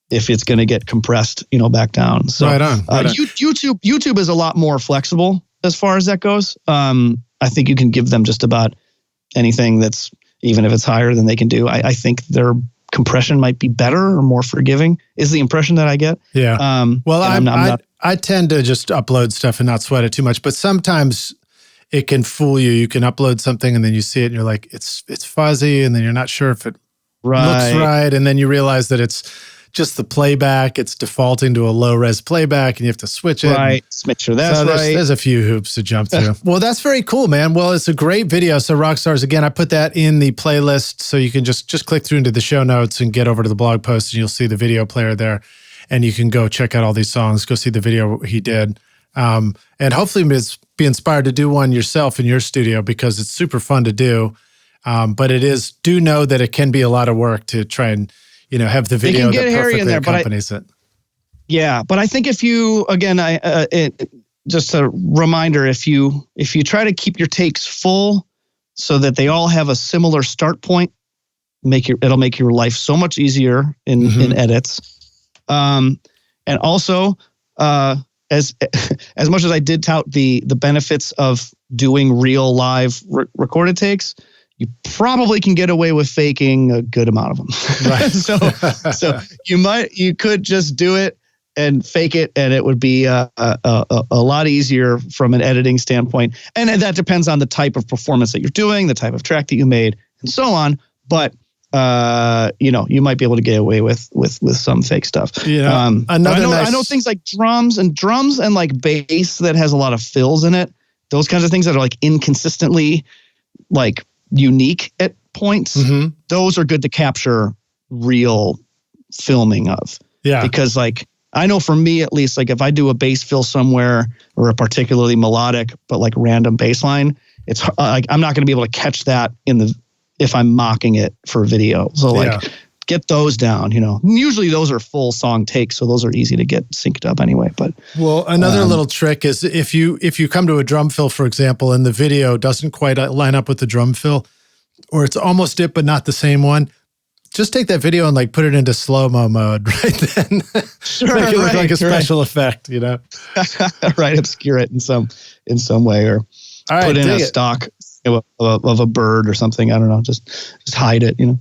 if it's going to get compressed, back down. So right on. YouTube is a lot more flexible as far as that goes. I think you can give them just about anything that's, even if it's higher than they can do. I think their compression might be better or more forgiving, is the impression that I get. Yeah. I tend to just upload stuff and not sweat it too much, but sometimes it can fool you. You can upload something and then you see it and you're like, it's fuzzy, and then you're not sure if it looks right. And then you realize that it's just the playback. It's defaulting to a low res playback and you have to switch it. Right. Make sure that's right. There's a few hoops to jump through. Well, that's very cool, man. Well, it's a great video. So Rockstars, again, I put that in the playlist so you can just click through into the show notes and get over to the blog post and you'll see the video player there. And you can go check out all these songs, go see the video he did. And hopefully be inspired to do one yourself in your studio, because it's super fun to do. But do know that it can be a lot of work to try and, have the video that perfectly accompanies it. Yeah, but I think if you, again, just a reminder, if you try to keep your takes full so that they all have a similar start point, it'll make your life so much easier in edits. And also, as much as I did tout the benefits of doing real live recorded takes, you probably can get away with faking a good amount of them. Right. so you could just do it and fake it, and it would be a lot easier from an editing standpoint. And that depends on the type of performance that you're doing, the type of track that you made, and so on. But you might be able to get away with some fake stuff. Yeah. I know things like drums and like bass that has a lot of fills in it. Those kinds of things that are like inconsistently like unique at points. Mm-hmm. Those are good to capture real filming of. Yeah. Because like, I know for me at least, like if I do a bass fill somewhere or a particularly melodic but like random bass line, it's like I'm not going to be able to catch that if I'm mocking it for video. So like get those down, Usually those are full song takes, so those are easy to get synced up anyway. But another little trick is if you come to a drum fill, for example, and the video doesn't quite line up with the drum fill, or it's almost it but not the same one, just take that video and like put it into slow-mo mode right then. Sure, make it look like a special effect, Right, obscure it in some way, or put in a stock of a bird or something. I don't know, just hide it, Do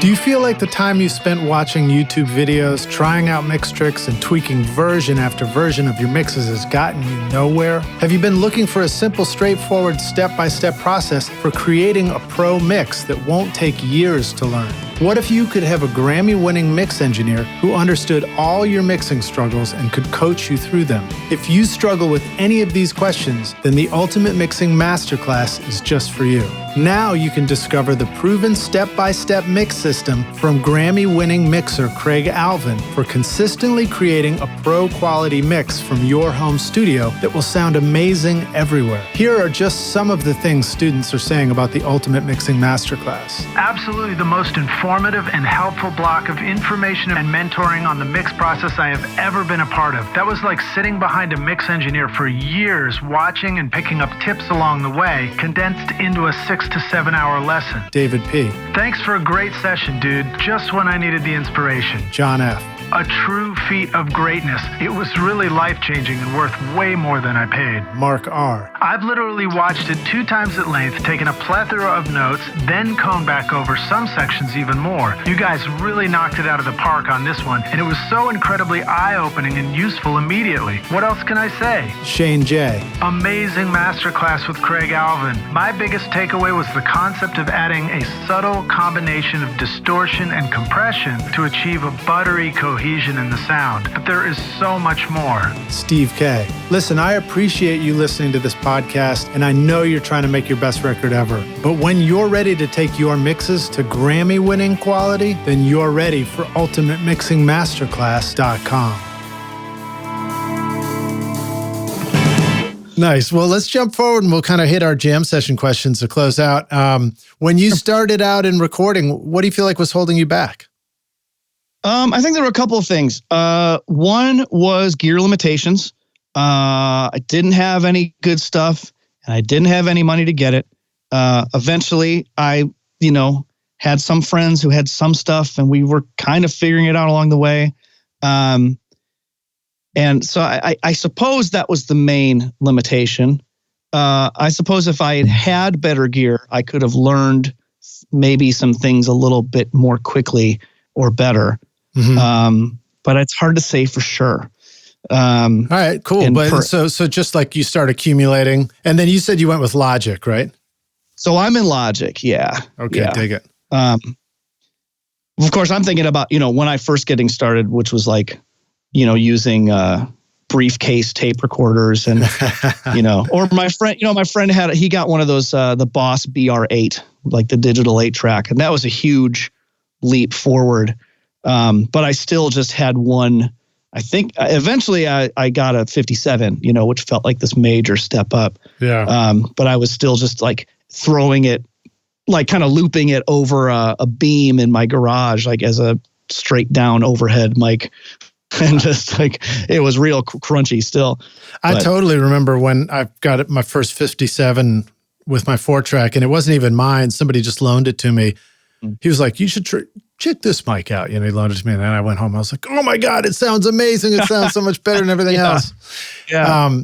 you feel like the time you spent watching YouTube videos, trying out mix tricks, and tweaking version after version of your mixes has gotten you nowhere? Have you been looking for a simple, straightforward, step-by-step process for creating a pro mix that won't take years to learn? What if you could have a Grammy-winning mix engineer who understood all your mixing struggles and could coach you through them? If you struggle with any of these questions, then the Ultimate Mixing Masterclass is just for you. Now you can discover the proven step-by-step mix system from Grammy-winning mixer Craig Alvin for consistently creating a pro-quality mix from your home studio that will sound amazing everywhere. Here are just some of the things students are saying about the Ultimate Mixing Masterclass. Absolutely the most informative and helpful block of information and mentoring on the mix process I have ever been a part of. That was like sitting behind a mix engineer for years, watching and picking up tips along the way, condensed into a 6 to 7 hour lesson. David P. Thanks for a great session, dude. Just when I needed the inspiration. John F. A true feat of greatness. It was really life-changing and worth way more than I paid. Mark R. I've literally watched it 2 times at length, taken a plethora of notes, then coned back over some sections even more. You guys really knocked it out of the park on this one, and it was so incredibly eye-opening and useful immediately. What else can I say? Shane J. Amazing masterclass with Craig Alvin. My biggest takeaway was the concept of adding a subtle combination of distortion and compression to achieve a buttery cohesion in the sound. But there is so much more. Steve K. Listen, I appreciate you listening to this podcast, and I know you're trying to make your best record ever. But when you're ready to take your mixes to Grammy-winning quality, then you're ready for UltimateMixingMasterclass.com. Nice. Well, let's jump forward and we'll kind of hit our jam session questions to close out. When you started out in recording, what do you feel like was holding you back? I think there were a couple of things. One was gear limitations. I didn't have any good stuff and I didn't have any money to get it. Eventually I, had some friends who had some stuff and we were kind of figuring it out along the way. And so I suppose that was the main limitation. I suppose if I had had better gear, I could have learned maybe some things a little bit more quickly or better. Mm-hmm. But it's hard to say for sure. All right, cool. But so just like you start accumulating, and then you said you went with Logic, right? So I'm in Logic, yeah. Okay, yeah. Dig it. Of course, I'm thinking about, when I first getting started, which was like, using briefcase tape recorders and, or my friend he got one of those, the Boss BR8, like the digital 8-track. And that was a huge leap forward. But I still just had one. I think eventually I got a 57, which felt like this major step up. Yeah. But I was still just like throwing it, like kind of looping it over a beam in my garage, like as a straight down overhead mic. And just like, it was real crunchy still. I totally remember when I got my first 57 with my 4-track, and it wasn't even mine. Somebody just loaned it to me. he was like, you should check this mic out. He loaned it to me, and then I went home. I was like, oh my God, it sounds amazing. It sounds so much better than everything else. Yeah.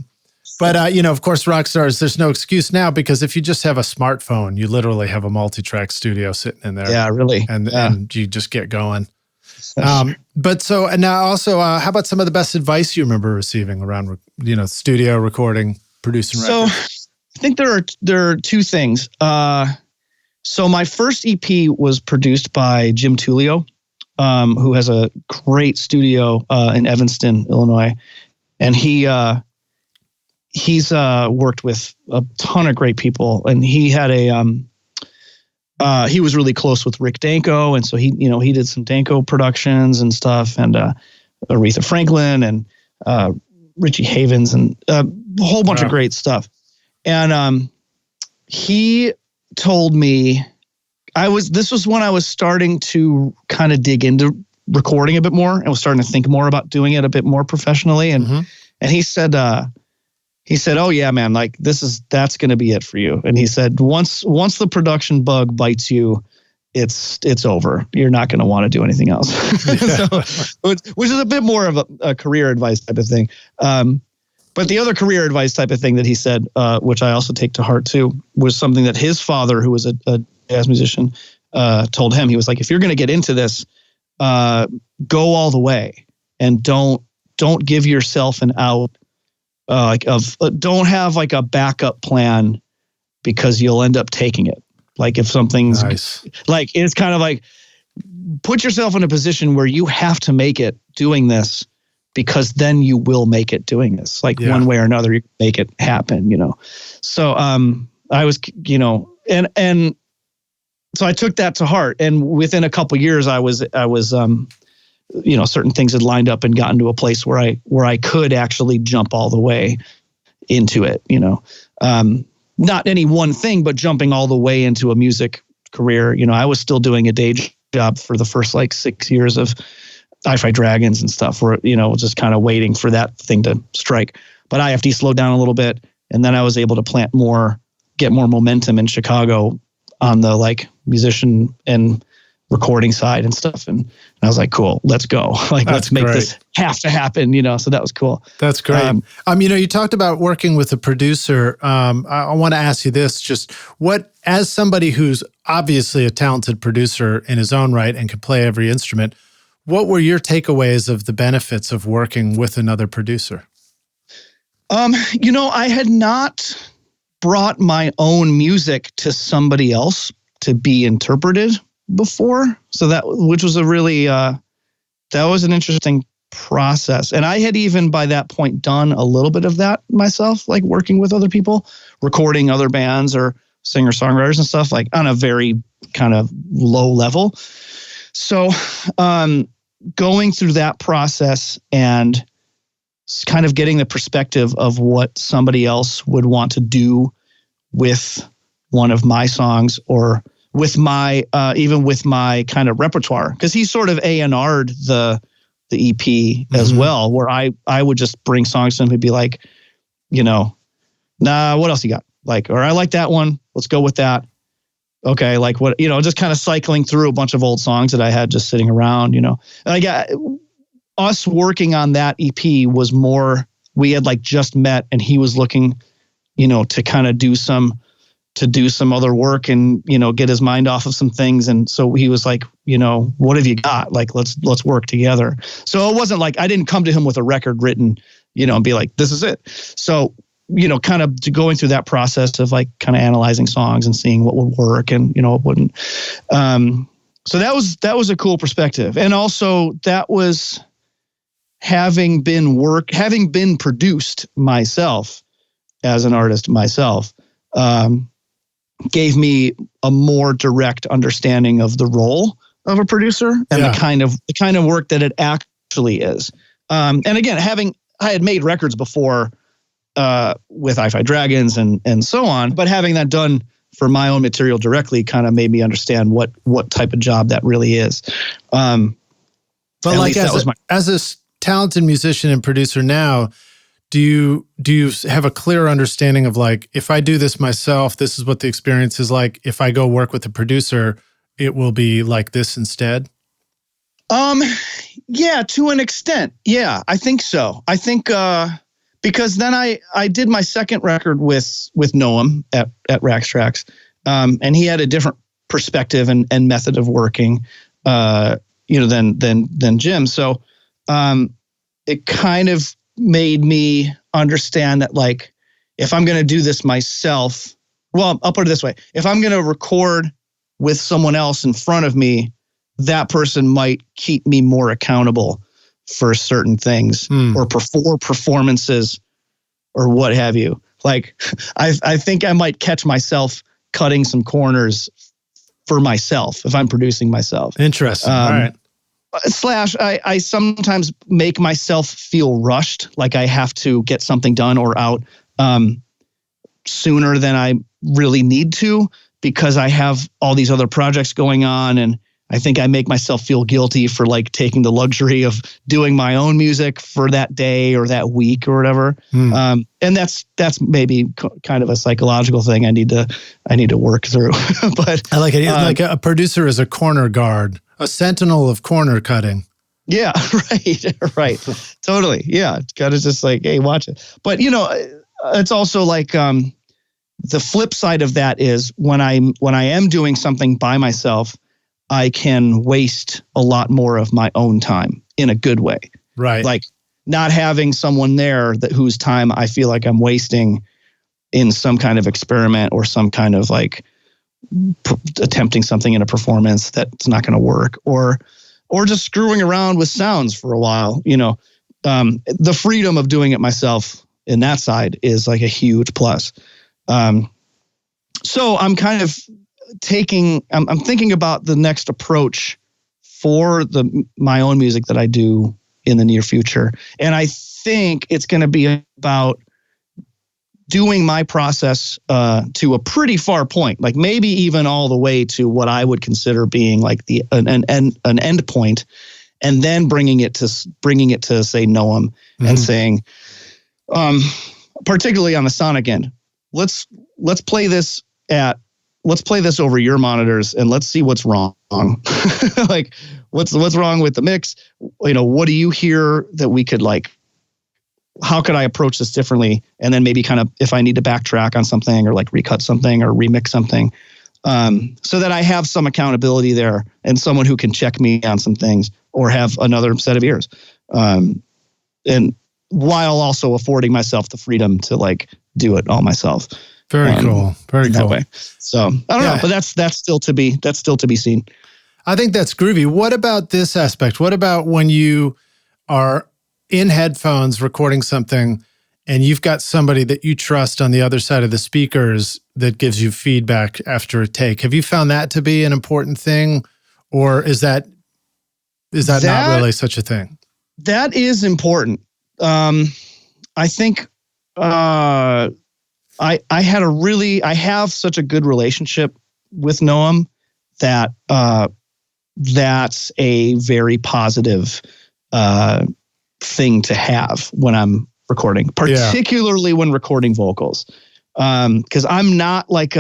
But of course, rock stars, there's no excuse now, because if you just have a smartphone, you literally have a multi-track studio sitting in there. Yeah, really. And you just get going. But so, and now also, how about some of the best advice you remember receiving around, studio recording, producing records? So I think there are two things. So my first EP was produced by Jim Tullio, who has a great studio in Evanston, Illinois. And he's worked with a ton of great people, and he had he was really close with Rick Danko, and so he did some Danko productions and stuff, and Aretha Franklin and Richie Havens and a whole bunch of great stuff. And he told me, this was when I was starting to kind of dig into recording a bit more and was starting to think more about doing it a bit more professionally. And he said, oh yeah, man, like that's going to be it for you. And he said, once the production bug bites you, it's over. You're not going to want to do anything else. Which is a bit more of a career advice type of thing. But the other career advice type of thing that he said, which I also take to heart too, was something that his father, who was a jazz musician, told him. He was like, if you're going to get into this, go all the way, and don't give yourself an out. Don't have like a backup plan, because you'll end up taking it. Like if something's nice. Like, it's kind of like, put yourself in a position where you have to make it doing this, because then you will make it doing this. Like one way or another, you make it happen, So I was, and so I took that to heart. And within a couple of years, I was certain things had lined up and gotten to a place where I could actually jump all the way into it, not any one thing, but jumping all the way into a music career. I was still doing a day job for the first 6 years of Hi-Fi Dragons and stuff, where, just kind of waiting for that thing to strike. But IFD slowed down a little bit, and then I was able to get more momentum in Chicago on the musician and recording side and stuff. And I was like, cool, let's go. Let's make this have to happen, so that was cool. That's great. You talked about working with a producer. I want to ask you this, just as somebody who's obviously a talented producer in his own right and can play every instrument, what were your takeaways of the benefits of working with another producer? I had not brought my own music to somebody else to be interpreted before. So which was a really, that was an interesting process. And I had even by that point done a little bit of that myself, like working with other people, recording other bands or singer-songwriters and stuff, on a very kind of low level. So going through that process and kind of getting the perspective of what somebody else would want to do with one of my songs, or with my even with my kind of repertoire, because he sort of A&R'd the EP as well, where I would just bring songs to him and be like, nah, what else you got? Or I like that one, let's go with that. Okay, what, just kind of cycling through a bunch of old songs that I had just sitting around, us working on that EP was more, we had just met, and he was looking, to kind of do some other work and, get his mind off of some things. And so he was like, what have you got? Let's work together. So it wasn't I didn't come to him with a record written, and be like, this is it. So, kind of going through that process of kind of analyzing songs and seeing what would work and, what wouldn't. So that was a cool perspective. And also that was having been produced myself as an artist myself, gave me a more direct understanding of the role of a producer and the kind of work that it actually is. And again, I had made records before with Hi-Fi Dragons and so on, but having that done for my own material directly kind of made me understand what type of job that really is. But as a talented musician and producer now, do you have a clear understanding of if I do this myself, this is what the experience is like. If I go work with a producer, it will be like this instead? Yeah, to an extent. Yeah, I think so. I think because then I did my second record with Noam at Trax, and he had a different perspective and method of working, than Jim. So it kind of made me understand that, like, if I'm going to do this myself, well, I'll put it this way: if I'm going to record with someone else in front of me, that person might keep me more accountable for certain things or performances or what have you. Like, I think I might catch myself cutting some corners for myself if I'm producing myself. Interesting. All right. / I sometimes make myself feel rushed, like I have to get something done or out sooner than I really need to, because I have all these other projects going on, and I think I make myself feel guilty for like taking the luxury of doing my own music for that day or that week or whatever. And that's maybe kind of a psychological thing I need to work through. But I like it. Like a producer is a corner guard, a sentinel of corner cutting. Yeah, right. Totally. Yeah. It's got to just like, hey, watch it. But it's also like the flip side of that is when I am doing something by myself, I can waste a lot more of my own time in a good way. Right. Like not having someone there whose time I feel like I'm wasting in some kind of experiment or some kind of like attempting something in a performance that's not going to work, or just screwing around with sounds for a while. The freedom of doing it myself in that side is like a huge plus. So I'm kind of I'm thinking about the next approach for my own music that I do in the near future. And I think it's going to be about doing my process to a pretty far point, like maybe even all the way to what I would consider being like an end point, and then bringing it to say Noam and saying, particularly on the sonic end, let's play this over your monitors and let's see what's wrong. Like what's wrong with the mix? What do you hear that we could like, how could I approach this differently? And then maybe kind of if I need to backtrack on something or like recut something or remix something, so that I have some accountability there and someone who can check me on some things or have another set of ears. And while also affording myself the freedom to like do it all myself. Very cool. Very cool. Way. So I don't know, but that's still to be seen. I think that's groovy. What about this aspect? What about when you are in headphones recording something and you've got somebody that you trust on the other side of the speakers that gives you feedback after a take? Have you found that to be an important thing, or is that not really such a thing? That is important. I think I have such a good relationship with Noam that that's a very positive thing to have when I'm recording, particularly when recording vocals. Because I'm not like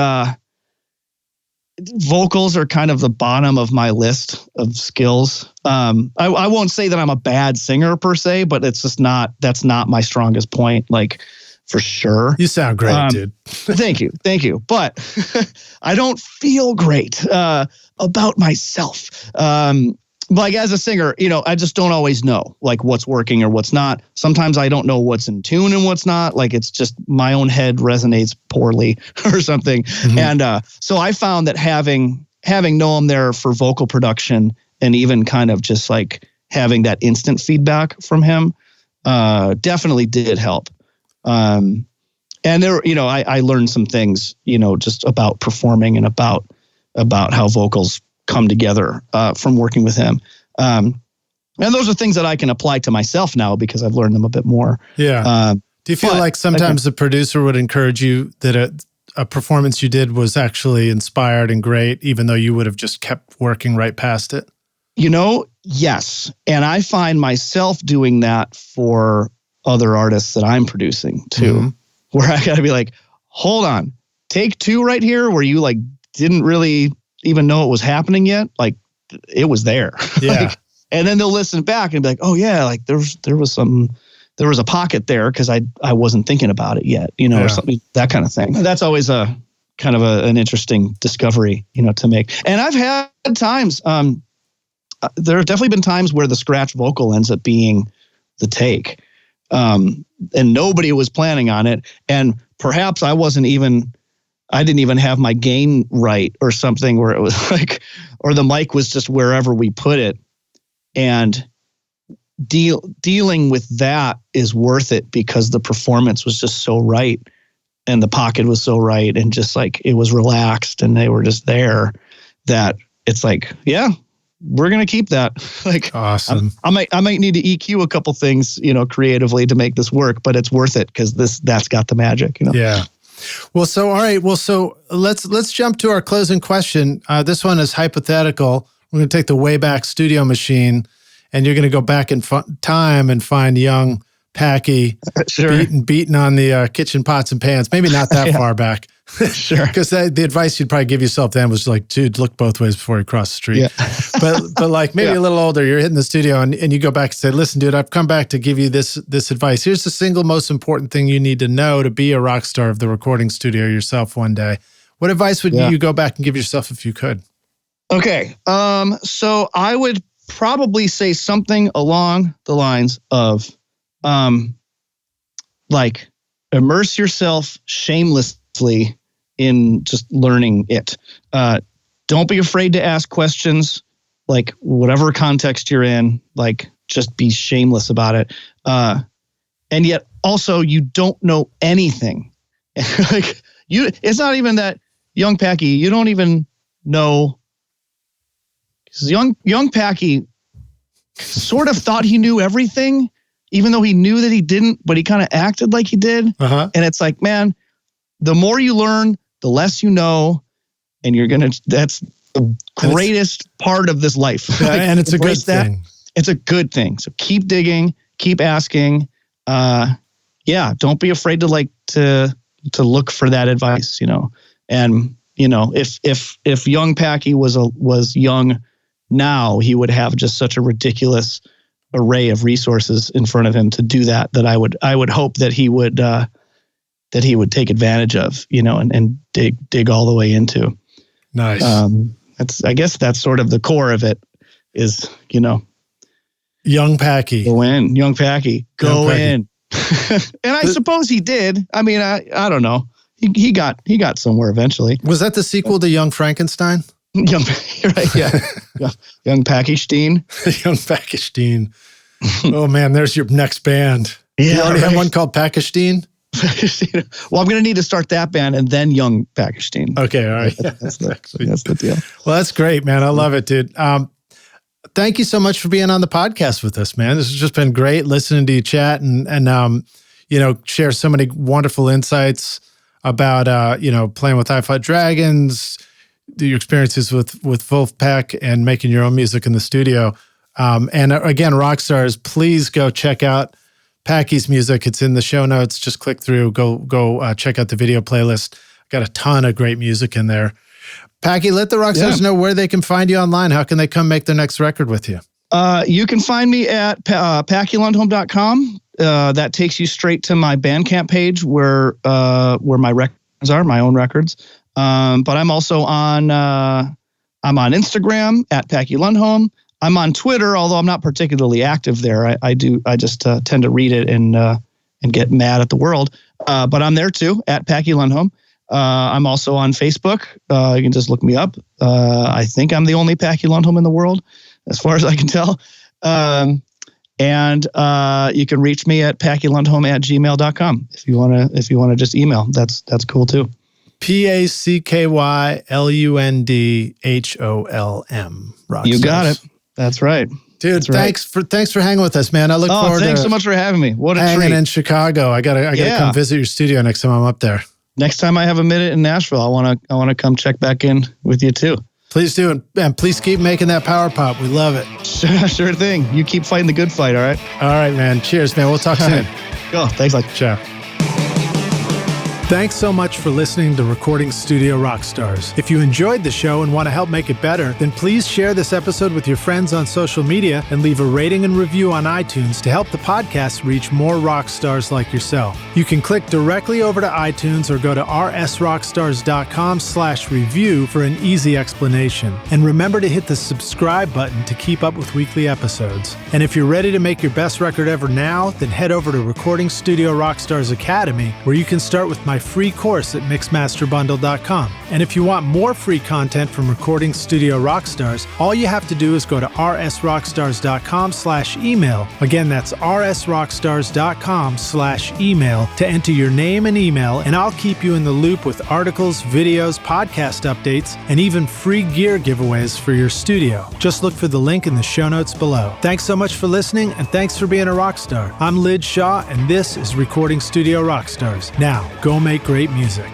vocals are kind of the bottom of my list of skills. I won't say that I'm a bad singer per se, but it's just that's not my strongest point. Like, for sure. You sound great, dude. Thank you. But I don't feel great about myself. Like as a singer, I just don't always know like what's working or what's not. Sometimes I don't know what's in tune and what's not. Like it's just my own head resonates poorly or something. Mm-hmm. And so I found that having Noam there for vocal production and even kind of just like having that instant feedback from him definitely did help. And there, I learned some things, just about performing and about how vocals come together, from working with him. And those are things that I can apply to myself now because I've learned them a bit more. Yeah. Do you feel like sometimes the producer would encourage you that a performance you did was actually inspired and great, even though you would have just kept working right past it? Yes. And I find myself doing that for other artists that I'm producing too, where I got to be like, hold on, take 2 right here where you like didn't really even know it was happening yet. Like it was there. Yeah. Like, and then they'll listen back and be like, oh yeah, like there was a pocket there because I wasn't thinking about it yet, you know, or something, that kind of thing. That's always a kind of an interesting discovery, you know, to make. And I've had times, there have definitely been times where the scratch vocal ends up being the take. And nobody was planning on it. And perhaps I didn't even have my gain right or something, where it was like, or the mic was just wherever we put it. And dealing with that is worth it because the performance was just so right. And the pocket was so right. And just like, it was relaxed and they were just there, that it's like, yeah, we're going to keep that. Like, awesome. I might need to EQ a couple things, you know, creatively to make this work, but it's worth it because that's got the magic, you know? Yeah. Well, so, all right. Well, so let's jump to our closing question. This one is hypothetical. We're going to take the Wayback Studio machine and you're going to go back in time and find young Packy sure. beating on the kitchen pots and pans. Maybe not that far back. Sure. Because the advice you'd probably give yourself then was like, dude, look both ways before you cross the street. Yeah. but like maybe a little older, you're hitting the studio and you go back and say, listen, dude, I've come back to give you this advice. Here's the single most important thing you need to know to be a rock star of the recording studio yourself one day. What advice would you go back and give yourself if you could? Okay. So I would probably say something along the lines of, like, immerse yourself shamelessly in just learning it. Don't be afraid to ask questions, like whatever context you're in, like just be shameless about it. And yet also you don't know anything. Like it's not even that young Packy, you don't even know. Young Packy sort of thought he knew everything, even though he knew that he didn't, but he kind of acted like he did. Uh-huh. And it's like, man, the more you learn, the less you know, and that's the greatest part of this life. Yeah, like, and it's a good thing. It's a good thing. So keep digging, keep asking. Don't be afraid to look for that advice, you know. And, you know, if young Packy was young now, he would have just such a ridiculous array of resources in front of him to do that I would hope that he would take advantage of, you know, and dig all the way into. Nice. I guess that's sort of the core of it is, you know, young Packy. Go in, young Packy, go in. And I suppose he did. I mean, I don't know. He got somewhere eventually. Was that the sequel to Young Frankenstein? Young, right? Yeah. Young Packy-Steen. Young Packy-Steen. Oh man, there's your next band. Yeah, you already have one called Packy-Steen? Well, I'm going to need to start that band and then Young Packy-Steen. Okay, all right. That's the deal. Well, that's great, man. I love it, dude. Thank you so much for being on the podcast with us, man. This has just been great listening to you chat and you know, share so many wonderful insights about, you know, playing with High Flight Dragons, your experiences with Vulfpeck and making your own music in the studio. And again, rock stars, please go check out Packy's music. It's in the show notes. Just click through, go check out the video playlist. Got a ton of great music in there. Packy, let the rock stars know where they can find you online. How can they come make their next record with you? You can find me at packylundholm.com. That takes you straight to my Bandcamp page where my records are, my own records. But I'm also I'm on Instagram at Packy Lundholm. I'm on Twitter, although I'm not particularly active there. I just tend to read it and get mad at the world. But I'm there too at Packy Lundholm. I'm also on Facebook. You can just look me up. I think I'm the only Packy Lundholm in the world, as far as I can tell. And you can reach me at packylundholm@gmail.com if you wanna just email. That's cool too. PACKYLUNDHOLM. You got it. That's right. Dude, That's right. thanks for hanging with us, man. I look forward to thanks so much for having me. What a hanging treat. in Chicago. I gotta come visit your studio next time I'm up there. Next time I have a minute in Nashville, I wanna come check back in with you too. Please do, and please keep making that power pop. We love it. Sure thing. You keep fighting the good fight, all right? All right, man. Cheers, man. We'll talk soon. Go. Thanks, like. Ciao. Thanks so much for listening to Recording Studio Rockstars. If you enjoyed the show and want to help make it better, then please share this episode with your friends on social media and leave a rating and review on iTunes to help the podcast reach more rock stars like yourself. You can click directly over to iTunes or go to rsrockstars.com/review for an easy explanation. And remember to hit the subscribe button to keep up with weekly episodes. And if you're ready to make your best record ever now, then head over to Recording Studio Rockstars Academy, where you can start with my free course at mixmasterbundle.com. And if you want more free content from Recording Studio Rockstars, all you have to do is go to rsrockstars.com/email. Again, that's rsrockstars.com/email to enter your name and email, and I'll keep you in the loop with articles, videos, podcast updates, and even free gear giveaways for your studio. Just look for the link in the show notes below. Thanks so much for listening, and thanks for being a rock star. I'm Lid Shaw, and this is Recording Studio Rockstars. Now, go make great music.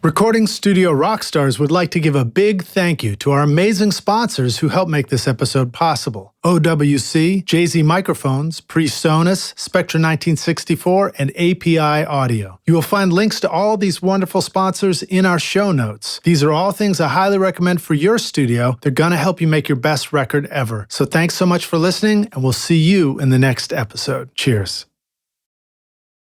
Recording Studio Rockstars would like to give a big thank you to our amazing sponsors who help make this episode possible. OWC, JZ Microphones, PreSonus, Spectra 1964, and API Audio. You will find links to all these wonderful sponsors in our show notes. These are all things I highly recommend for your studio. They're going to help you make your best record ever. So thanks so much for listening, and we'll see you in the next episode. Cheers.